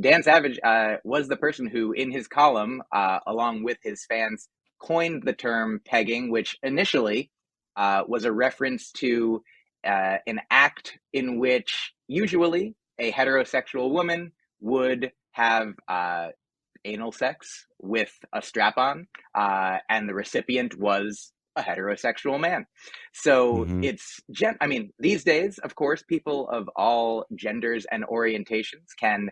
Dan Savage was the person who, in his column, along with his fans, coined the term pegging, which initially was a reference to an act in which usually a heterosexual woman would have anal sex with a strap-on, and the recipient was a heterosexual man. So Mm-hmm. I mean, these days, of course, people of all genders and orientations can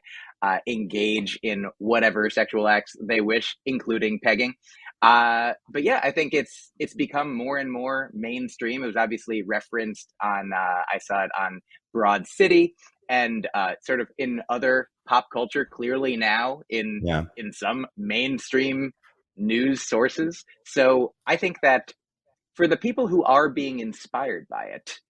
engage in whatever sexual acts they wish, including pegging. But yeah, I think it's become more and more mainstream. It was obviously referenced on I saw it on Broad City and sort of in other pop culture, clearly now Yeah. in some mainstream news sources. So I think that for the people who are being inspired by it,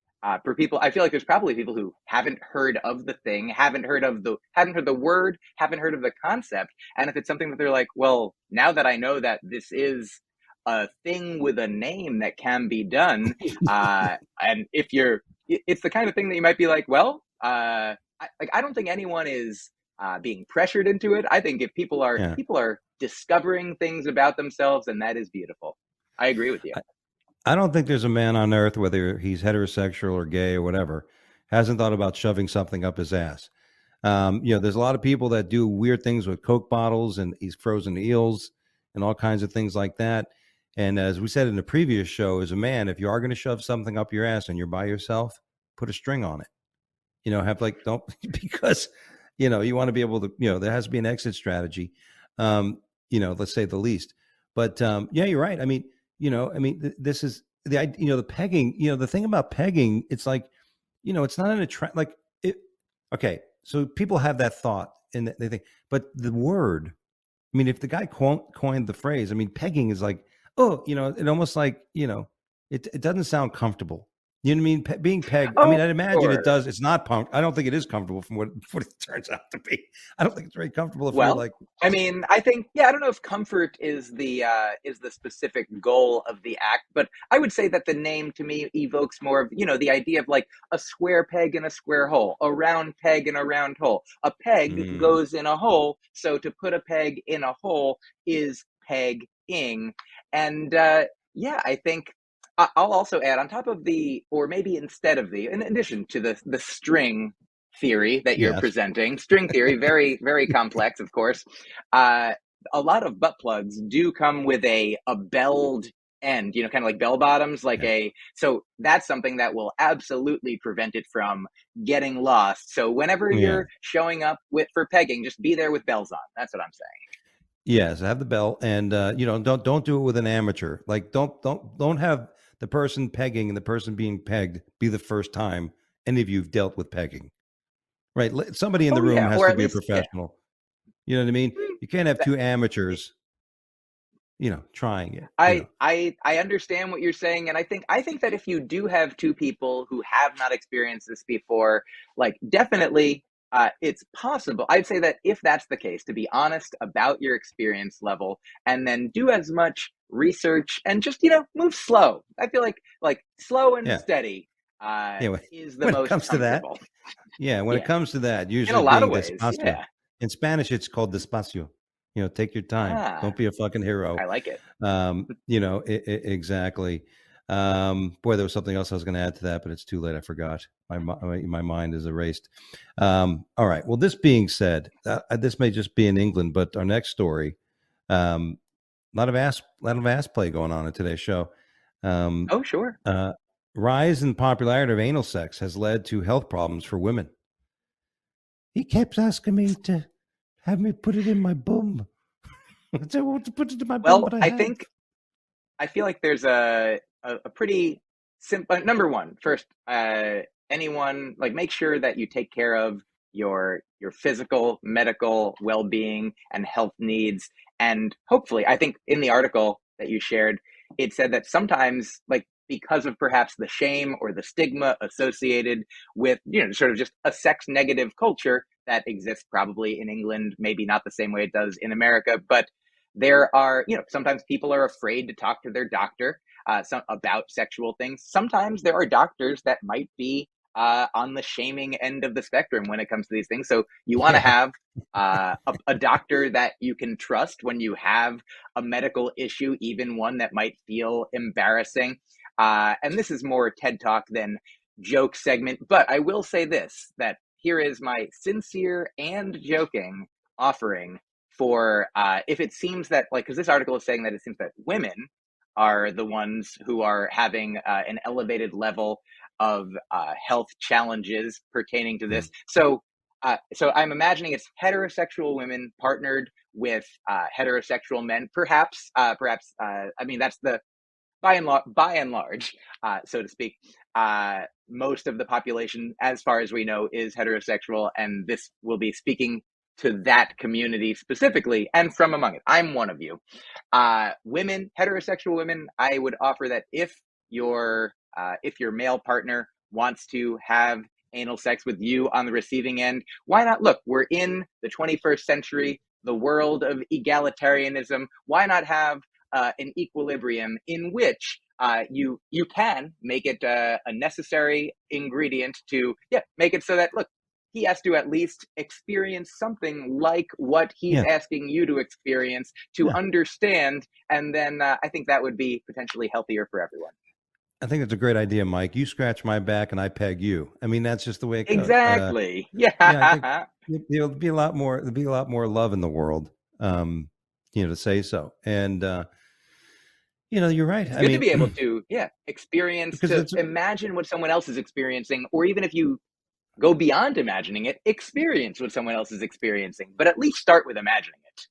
for people, I feel like there's probably people who haven't heard of the thing, haven't heard the word, haven't heard of the concept. And if it's something that they're like, well, now that I know that this is a thing with a name that can be done, and it's the kind of thing that you might be like, well, I don't think anyone is being pressured into it. I think if Yeah. people are discovering things about themselves, and that is beautiful. I agree with you. I don't think there's a man on earth, whether he's heterosexual or gay or whatever, hasn't thought about shoving something up his ass. There's a lot of people that do weird things with Coke bottles and these frozen eels and all kinds of things like that. And as we said in the previous show, as a man, if you are going to shove something up your ass and you're by yourself, put a string on it. Have like, don't, because, you want to be able to, there has to be an exit strategy, let's say the least. But yeah, you're right. I mean, this is the pegging, the thing about pegging, it's like, it's not an attract, like it. Okay. So people have that thought and they think, but the word, I mean, if the guy coined the phrase, I mean, pegging is like, oh, it almost like, it doesn't sound comfortable. You know what I mean? Being pegged. I Oh, mean, I'd imagine it sure. does. It's not punk. I don't think it is comfortable from what it turns out to be. I don't think it's very comfortable if you're Well, like, I mean, I think, yeah, I don't know if comfort is the specific goal of the act, but I would say that the name to me evokes more of, the idea of like a square peg in a square hole, a round peg in a round hole. A peg mm, goes in a hole, so to put a peg in a hole is pegging. And yeah, I think I'll also add on top of or maybe instead of in addition to the string theory that you're yes, presenting, string theory, very, very complex, of course. Uh, a lot of butt plugs do come with a belled end, kind of like bell bottoms, yeah, so that's something that will absolutely prevent it from getting lost. So whenever yeah, you're showing up for pegging, just be there with bells on. That's what I'm saying. yes. Have the bell, and don't do it with an amateur. Like, don't have the person pegging and the person being pegged be the first time any of you've dealt with pegging. Right. Somebody in the Oh room yeah, has or to at be a least yeah. professional. You know what I mean? Mm, You can't have that- two amateurs, trying it, I understand what you're saying, and I think that if you do have two people who have not experienced this before, like definitely, it's possible. I'd say that if that's the case, to be honest about your experience level, and then do as much research and just move slow. I feel like slow and Yeah. steady Yeah. is the When it most comes to that, comfortable. yeah, when it Yeah, comes to that, in a usually lot of being ways. despacio. Yeah. In Spanish, it's called despacio. Take your time. Ah, Don't be a fucking hero. I like it. Exactly. Boy, there was something else I was going to add to that, but it's too late. I forgot. My mind is erased. All right. Well, this being said, this may just be in England, but our next story, a lot of ass play going on in today's show. Oh, sure. Uh, rise in popularity of anal sex has led to health problems for women. He keeps asking me to have me put it in my bum. I said, "Want to put it in my bum, Well, but I have." I feel like there's a pretty simple number one. First, anyone like make sure that you take care of your physical, medical well-being and health needs. And hopefully, I think in the article that you shared, it said that sometimes like because of perhaps the shame or the stigma associated with sort of just a sex negative culture that exists probably in England, maybe not the same way it does in America, but there are sometimes people are afraid to talk to their doctor about sexual things. Sometimes there are doctors that might be on the shaming end of the spectrum when it comes to these things, so you want to Yeah. have a doctor that you can trust when you have a medical issue, even one that might feel embarrassing. And this is more TED Talk than joke segment, but I will say this, that here is my sincere and joking offering for if it seems that, like, because this article is saying that it seems that women are the ones who are having an elevated level of health challenges pertaining to this. So I'm imagining it's heterosexual women partnered with heterosexual men, perhaps. I mean, that's the by and large, so to speak. Most of the population, as far as we know, is heterosexual, and this will be speaking to that community specifically and from among it. I'm one of you. Women, heterosexual women, I would offer that if your male partner wants to have anal sex with you on the receiving end, why not? Look, we're in the 21st century, the world of egalitarianism. Why not have an equilibrium in which you can make it a necessary ingredient to make it so that, look, he has to at least experience something like what he's Yeah. asking you to experience to Yeah. understand, and then I think that would be potentially healthier for everyone. I think it's a great idea, Mike. You scratch my back and I peg you. I mean, that's just the way it goes. Exactly. Yeah, I think Yeah. there'll be a lot more. There'll be a lot more love in the world, to say so. And you're right. It's I good to mean, be able to, experience, because to it's imagine what someone else is experiencing, or even if you go beyond imagining it, experience what someone else is experiencing, but at least start with imagining it.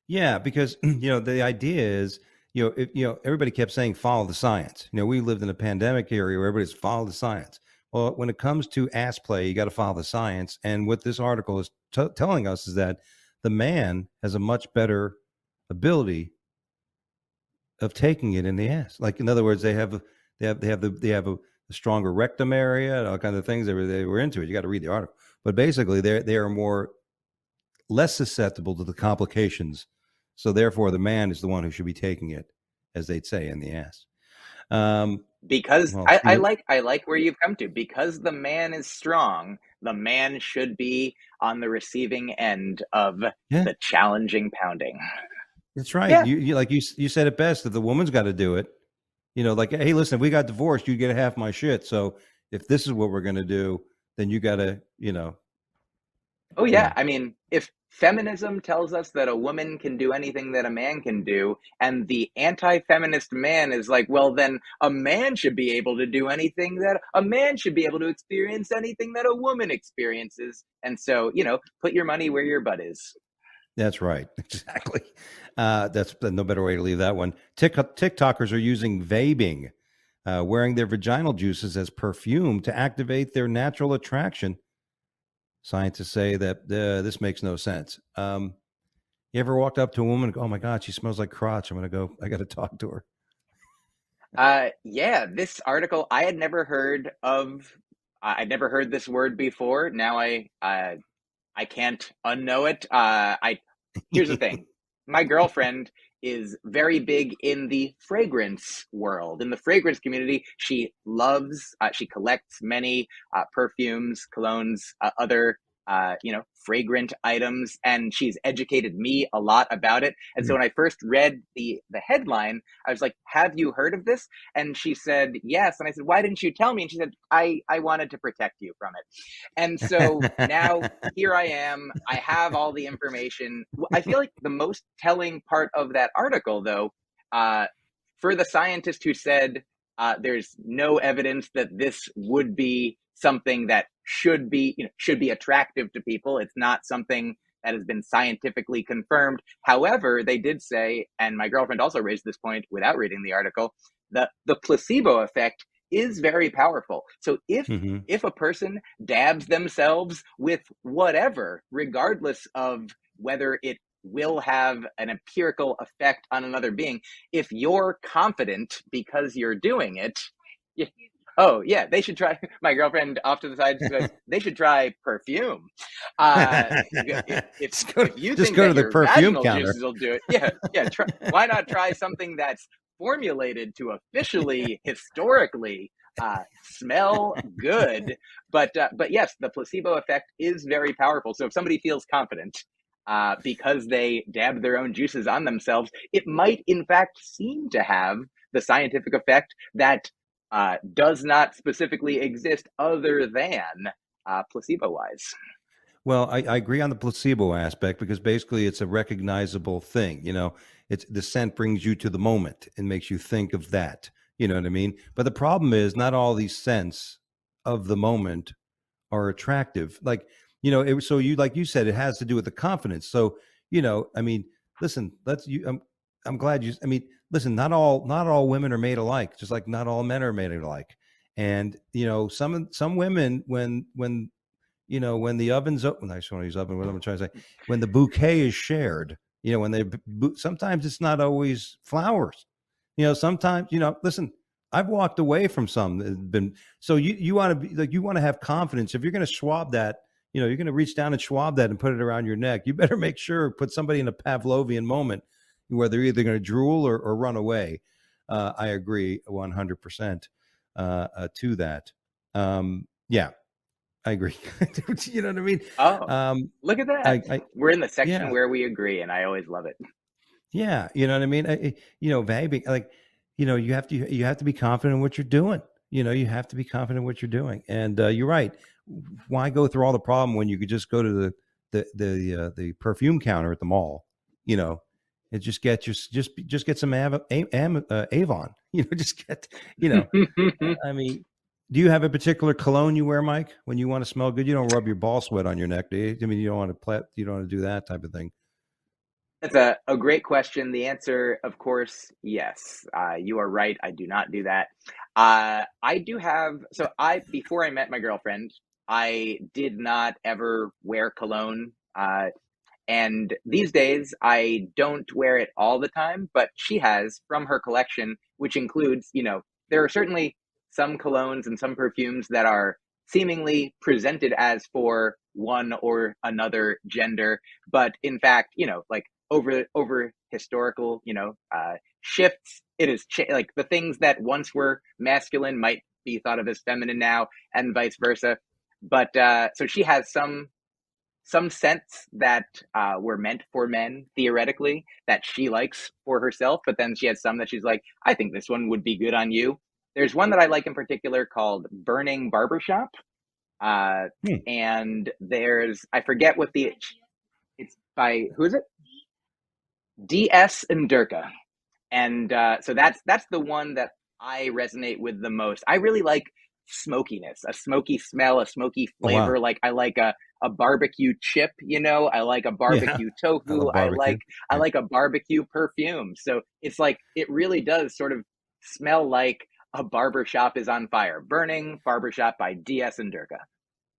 yeah, because the idea is everybody kept saying follow the science. We lived in a pandemic area where everybody's follow the science. Well, when it comes to ass play, you got to follow the science. And what this article is telling us is that the man has a much better ability of taking it in the ass. Like, in other words, they have a stronger rectum area and all kinds of things. They were into it. You got to read the article, but basically they are less susceptible to the complications. So therefore, the man is the one who should be taking it, as they'd say, in the ass. Because Well, I like where you've come to. Because the man is strong, the man should be on the receiving end of yeah, the challenging pounding. that's right. Yeah. You said it best. If the woman's got to do it, like, hey, listen, if we got divorced, you get half my shit. So if this is what we're going to do, then you got to, Oh yeah. I mean, if feminism tells us that a woman can do anything that a man can do, and the anti-feminist man is like, well, then a man should be able to do anything, that a man should be able to experience anything that a woman experiences. And so, put your money where your butt is. That's right. Exactly. That's no better way to leave that one. TikTokers are using vaping, wearing their vaginal juices as perfume to activate their natural attraction. Scientists say that this makes no sense. You ever walked up to a woman and go, oh my God, she smells like crotch. I got to talk to her. Yeah, this article, I'd never heard this word before. Now I can't unknow it. Here's the thing. My girlfriend is very big in the fragrance world, in the fragrance community. She collects many perfumes, colognes, other fragrant items, and she's educated me a lot about it. And so when I first read the headline, I was like, have you heard of this? And she said yes. And I said, why didn't you tell me? And she said, I wanted to protect you from it. And so now here I am. I have all the information. I feel like the most telling part of that article, though, for the scientist who said there's no evidence that this would be something that should be attractive to people. It's not something that has been scientifically confirmed. However, they did say, and my girlfriend also raised this point without reading the article, that the placebo effect is very powerful. So if a person dabs themselves with whatever, regardless of whether it will have an empirical effect on another being, if you're confident because you're doing it, oh yeah, they should try. My girlfriend off to the side says they should try perfume. If you think go that to the your perfume vaginal counter. juices will do it, why not try something that's formulated to officially, historically smell good? But yes, the placebo effect is very powerful. So if somebody feels confident because they dab their own juices on themselves, it might in fact seem to have the scientific effect that does not specifically exist other than placebo-wise. Well, I agree on the placebo aspect because basically it's a recognizable thing. It's the scent brings you to the moment and makes you think of that. You know what I mean? But the problem is not all these scents of the moment are attractive. Like, so you like you said, it has to do with the confidence. So, I mean, listen, I'm glad you I mean, listen, not all women are made alike, just like not all men are made alike. And, some women when the oven's open, I just want to use oven. What I'm trying to say, when the bouquet is shared, when sometimes it's not always flowers. Sometimes, listen, I've walked away from some that have been. So you want to be like, you want to have confidence. If you're going to swab that, you're going to reach down and swab that and put it around your neck. You better make sure, put somebody in a Pavlovian moment where they're either going to drool or run away. I agree 100% to that. Yeah. I agree. You know what I mean? Oh, Um, look at that. I We're in the section yeah, where we agree, and I always love it. yeah. You know what I mean? Vaping, like, you have to be confident in what you're doing. You have to be confident in what you're doing. And you're right. Why go through all the problem when you could just go to the perfume counter at the mall? You know, and just get some Avon. Just get. I mean, do you have a particular cologne you wear, Mike, when you want to smell good? You don't rub your ball sweat on your neck, do you? I mean, you don't want to do that type of thing. That's a great question. The answer, of course, yes. You are right. I do not do that. I do have, so before I met my girlfriend, I did not ever wear cologne. And these days, I don't wear it all the time, but she has from her collection, which includes, there are certainly some colognes and some perfumes that are seemingly presented as for one or another gender, but in fact, like over historical, shifts, it is like the things that once were masculine might be thought of as feminine now, and vice versa. But so she has some scents that were meant for men theoretically that she likes for herself, but then she has some that she's like, I think this one would be good on you. There's one that I like in particular called Burning Barbershop. Uh, Hmm. and I forget it's by, who is it? DS and Durka. And so that's the one that I resonate with the most. I really like smokiness, a smoky smell, a smoky Oh, flavor. wow. Like I like a barbecue chip, I like a Yeah. barbecue I tofu. love barbecue. I Yeah. like a barbecue perfume. So it's like it really does sort of smell like a barbershop is on fire. Burning Barbershop by DS and Durka.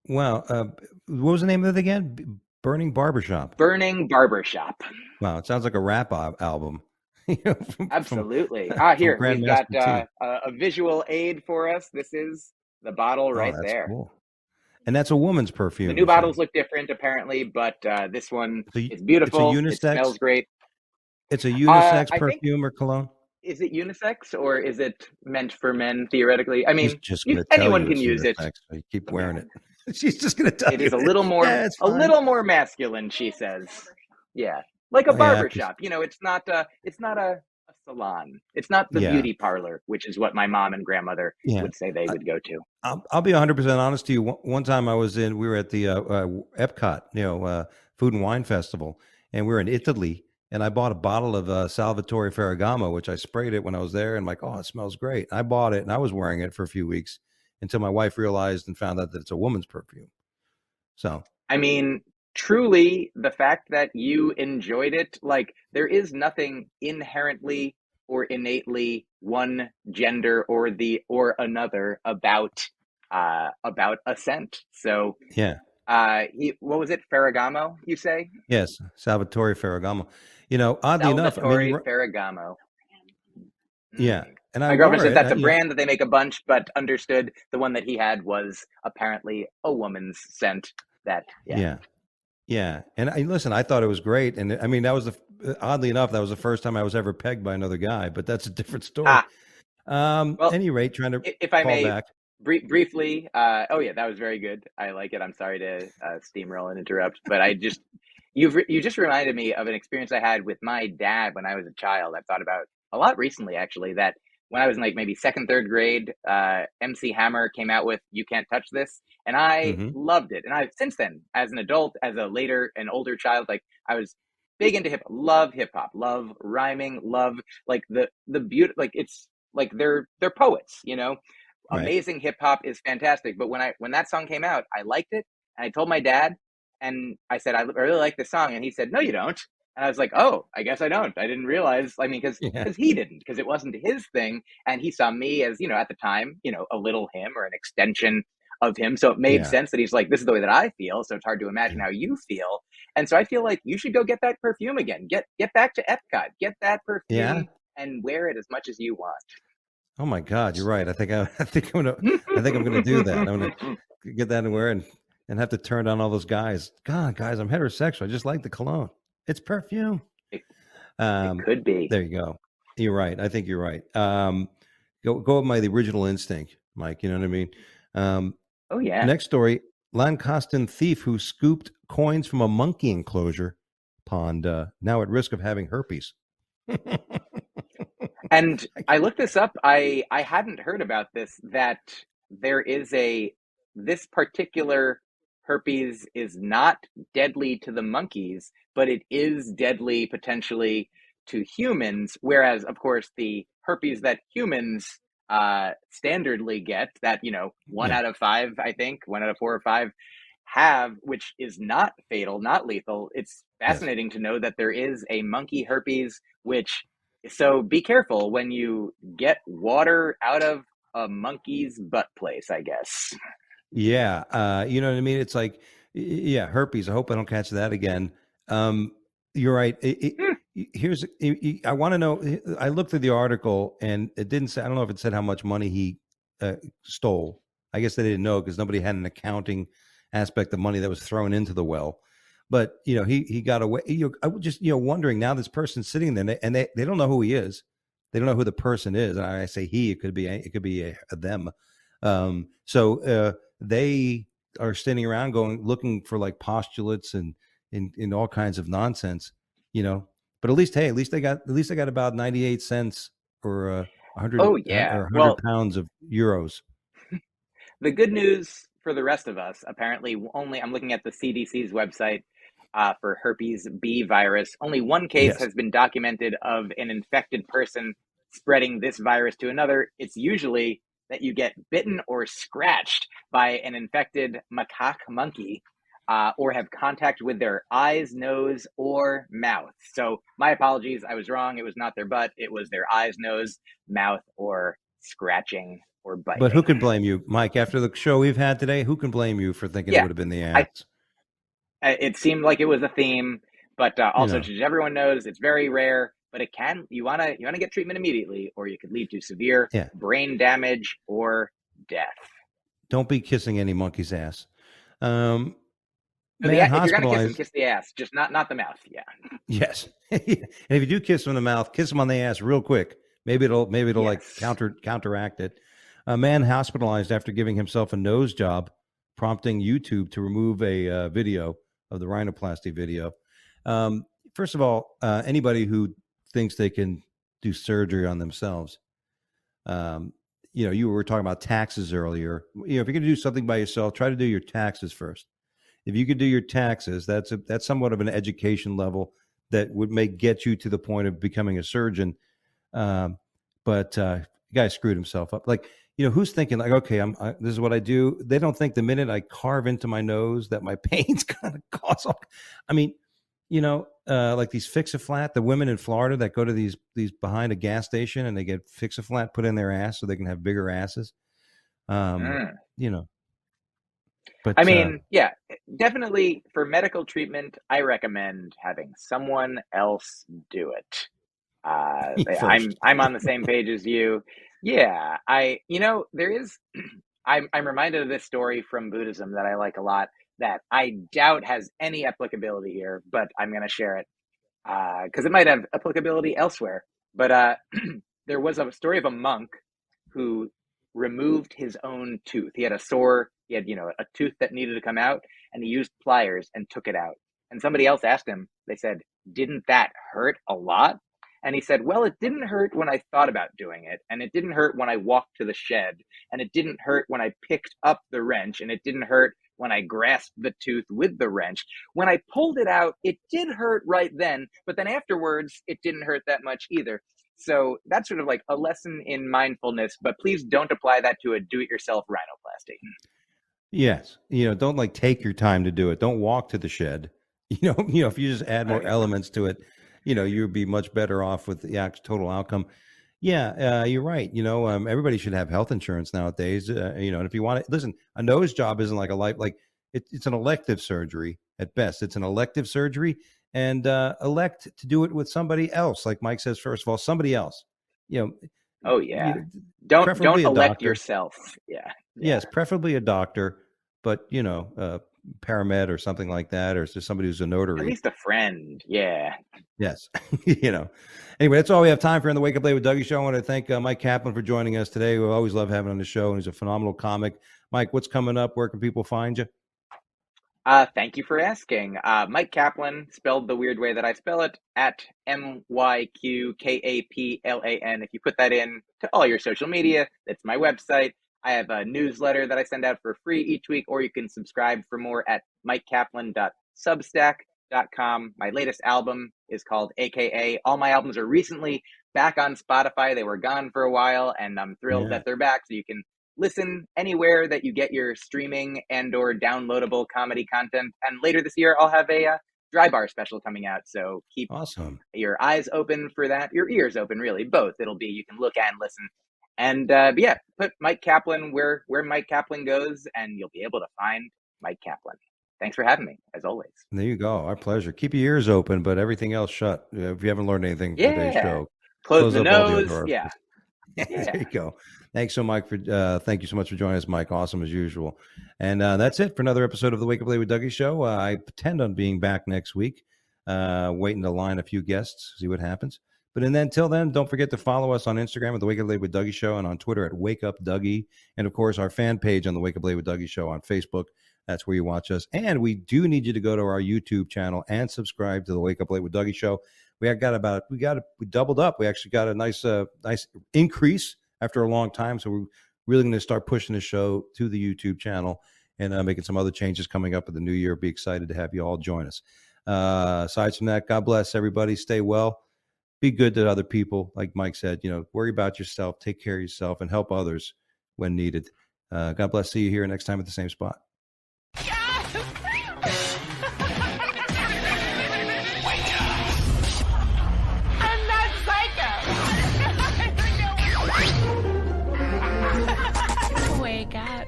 Wow. What was the name of it again? Burning Barbershop. Burning Barbershop. Wow. It sounds like a rap album. From Absolutely. from Here, we've got Grandmaster T. a visual aid for us. This is the bottle Oh, right that's there. cool. And that's a woman's The perfume, new you say? bottles look different, apparently, but this one is It's a beautiful. It unisex. smells great. It's a unisex I think, perfume or cologne. is it unisex or is it meant for men theoretically? I She's mean, just going to tell anyone you can it's use it. unisex. So you keep Yeah, wearing it. She's just going to tell it you, is a little more, yeah, it's fine. masculine, she says. Yeah, like a Oh, yeah, barber shop. It's not a salon. It's not the yeah, beauty parlor, which is what my mom and grandmother yeah. would say they would go to. I'll be 100% honest to you. One time we were at the Epcot, Food and Wine Festival, and we were in Italy. And I bought a bottle of Salvatore Ferragamo, which I sprayed it when I was there. And I'm like, oh, it smells great. I bought it and I was wearing it for a few weeks until my wife realized and found out that it's a woman's perfume. So, I mean, truly, the fact that you enjoyed it, like, there is nothing inherently or innately one gender or another about a scent. So, yeah. what was it, Ferragamo? You say Yes, Salvatore Ferragamo. Oddly enough, I mean, Salvatore Ferragamo. yeah, Mm. and I My girlfriend wore says it. that's a brand that they make a bunch, but understood the one that he had was apparently a woman's scent. That, yeah. Yeah, yeah. And listen, I thought it was great, and I mean, oddly enough, that was the first time I was ever pegged by another guy. But that's a different story. Ah, well, Any rate, trying to if I call may back. briefly, oh yeah, that was very good. I like it. I'm sorry to steamroll and interrupt, but you just reminded me of an experience I had with my dad when I was a child. I've thought about a lot recently, actually, that when I was in like maybe second, third grade, MC Hammer came out with "You Can't Touch This," and I Mm-hmm. loved it. And I've since then, as an adult, as a later and older child, like I was big into hip hop, love rhyming, love like the beauty, like it's like they're poets, you know. Right. Amazing hip hop is fantastic, but when that song came out, I liked it, and I told my dad, and I said I really like this song, and he said, "No, you don't." And I was like, "Oh, I guess I don't. I didn't realize. I mean, Yeah. because he didn't, because it wasn't his thing, and he saw me as, you know, at the time, you know, a little him or an extension of him. So it made Yeah. sense that he's like, this is the way that I feel. So it's hard to imagine how you feel. And so I feel like you should go get that perfume again. Get back to Epcot. Get that Yeah. perfume and wear it as much as you want. Oh my God, you're right. I think I'm gonna do that. I'm gonna get that and wear and have to turn down all those guys. God, guys, I'm heterosexual. I just like the cologne. It's perfume. it, it Um, could be. there you go. You're right. I think you're right. Go with my the original instinct, Mike. You know what I mean? Um, Oh yeah. next story: Lancastan thief who scooped coins from a monkey enclosure pond now at risk of having herpes. And I looked this up. I hadn't heard about this, that there is this particular herpes is not deadly to the monkeys, but it is deadly potentially to humans. Whereas, of course, the herpes that humans standardly get, that, you know, one Yeah. out of five, I think, 1 out of 4 or 5 have, which is not fatal, not lethal. It's Yes. fascinating to know that there is a monkey herpes, which, so be careful when you get water out of a monkey's butt place, I guess. Yeah, you know what I mean? It's like, yeah, herpes. I hope I don't catch that again. Um, you're right. Hmm. Here's, I want to know. I looked through the article and it didn't say. I don't know if it said how much money he stole. I guess they didn't know because nobody had an accounting aspect of money that was thrown into the well. But you know, he got away. I was just wondering now. This person's sitting there and they don't know who he is. They don't know who the person is. And I say he. It could be a them. So they are standing around looking for like postulates and in all kinds of nonsense, you know. But at least they got about 98 cents or 100 Oh or yeah. 100 Well, pounds of euros. the good news for the rest of us, apparently, only I'm looking at the CDC's website for herpes B virus. Only one case Yes. has been documented of an infected person spreading this virus to another. It's usually that you get bitten or scratched by an infected macaque monkey, or have contact with their eyes, nose, or mouth. So my apologies, I was wrong. It was not their butt. It was their eyes, nose, mouth, or scratching or But who biting. can blame you, Mike? After the show we've had today, who can blame you for thinking it Yeah, would have been the I ass? it seemed like it was a theme, but You also know, just everyone knows it's very rare. But it can, you wanna get treatment immediately, or you could lead to severe yeah. brain damage or death. Don't be kissing any monkey's ass. Um, So man if you're gonna hospitalized. kiss the ass, just not the mouth. Yeah. Yes. And if you do kiss him in the mouth, kiss him on the ass real quick. Maybe it'll like Yes. counteract it. A man hospitalized after giving himself a nose job, prompting YouTube to remove a video of the rhinoplasty video. First of all, anybody who thinks they can do surgery on themselves, um, you were talking about taxes earlier. If you're going to do something by yourself, try to do your taxes first. If you could do your taxes, that's somewhat of an education level that would get you to the point of becoming a surgeon. Um, but the guy screwed himself up. Like, who's thinking like, okay, this is what I do. They don't think the minute I carve into my nose that my pain's gonna cause all. I mean, like these Fix-A-Flat, the women in Florida that go to these behind a gas station and they get Fix-A-Flat put in their ass so they can have bigger asses. Mm. You know, I but mean, yeah, definitely for medical treatment, I recommend having someone else do it. first. I'm on the same page as you. Yeah, there is. I'm reminded of this story from Buddhism that I like a lot, that I doubt has any applicability here, but I'm going to share it because it might have applicability elsewhere. But there was a story of a monk who removed his own tooth. He had a sore. He had, a tooth that needed to come out, and he used pliers and took it out. And somebody else asked him. They said, "Didn't that hurt a lot?" And he said, well, it didn't hurt when I thought about doing it. And it didn't hurt when I walked to the shed. And it didn't hurt when I picked up the wrench. And it didn't hurt when I grasped the tooth with the wrench. When I pulled it out, it did hurt right then. But then afterwards, it didn't hurt that much either. So that's sort of like a lesson in mindfulness. But please don't apply that to a do-it-yourself rhinoplasty. Yes. Don't like take your time to do it. Don't walk to the shed. If you just add more elements to it, you'd be much better off with the total outcome. Yeah, you're right. Everybody should have health insurance nowadays. And if you want to listen, a nose job isn't like a life, like it's an elective surgery at best. It's an elective surgery, and elect to do it with somebody else. Like Mike says, first of all, somebody else. Oh yeah. Don't elect yourself. Yeah. Yes, preferably a doctor, but a paramed or something like that, or just somebody who's a notary. At least a friend. Yeah. Yes. Anyway, that's all we have time for in the Wake Up Late with Dougie show. I want to thank Mike Kaplan for joining us today. We always love having him on the show, and he's a phenomenal comic. Mike, what's coming up? Where can people find you? Thank you for asking. Mike Kaplan, spelled the weird way that I spell it, at MyQKaplan. If you put that in to all your social media, that's my website. I have a newsletter that I send out for free each week, or you can subscribe for more at mikekaplan.substack.com. My latest album is called AKA. All my albums are recently back on Spotify. They were gone for a while, and I'm thrilled that they're back. So you can listen anywhere that you get your streaming and or downloadable comedy content. And later this year, I'll have a Dry Bar special coming out. So keep your eyes open for that. Your ears open, really, both. It'll be, you can look and listen. And put Mike Kaplan where Mike Kaplan goes, and you'll be able to find Mike Kaplan. Thanks for having me, as always. There you go. Our pleasure. Keep your ears open, but everything else shut. If you haven't learned anything from today's show, close the nose. Yeah. There you go. Thanks so much thank you so much for joining us, Mike. Awesome as usual. And that's it for another episode of the Wake Up Late with Dougie show. I intend on being back next week, waiting to line a few guests, see what happens. But until then, don't forget to follow us on Instagram at the Wake Up Late with Dougie show, and on Twitter at Wake Up Dougie, and of course our fan page on the Wake Up Late with Dougie show on Facebook. That's where you watch us. And we do need you to go to our YouTube channel and subscribe to the Wake Up Late with Dougie show. We doubled up. We actually got a nice increase after a long time. So we're really going to start pushing the show to the YouTube channel and making some other changes coming up in the new year. Be excited to have you all join us. Aside from that, God bless everybody. Stay well. Be good to other people. Like Mike said, worry about yourself, take care of yourself, and help others when needed. God bless. See you here next time at the same spot. Wake up.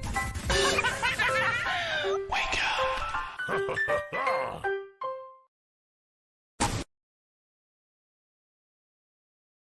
Wake up.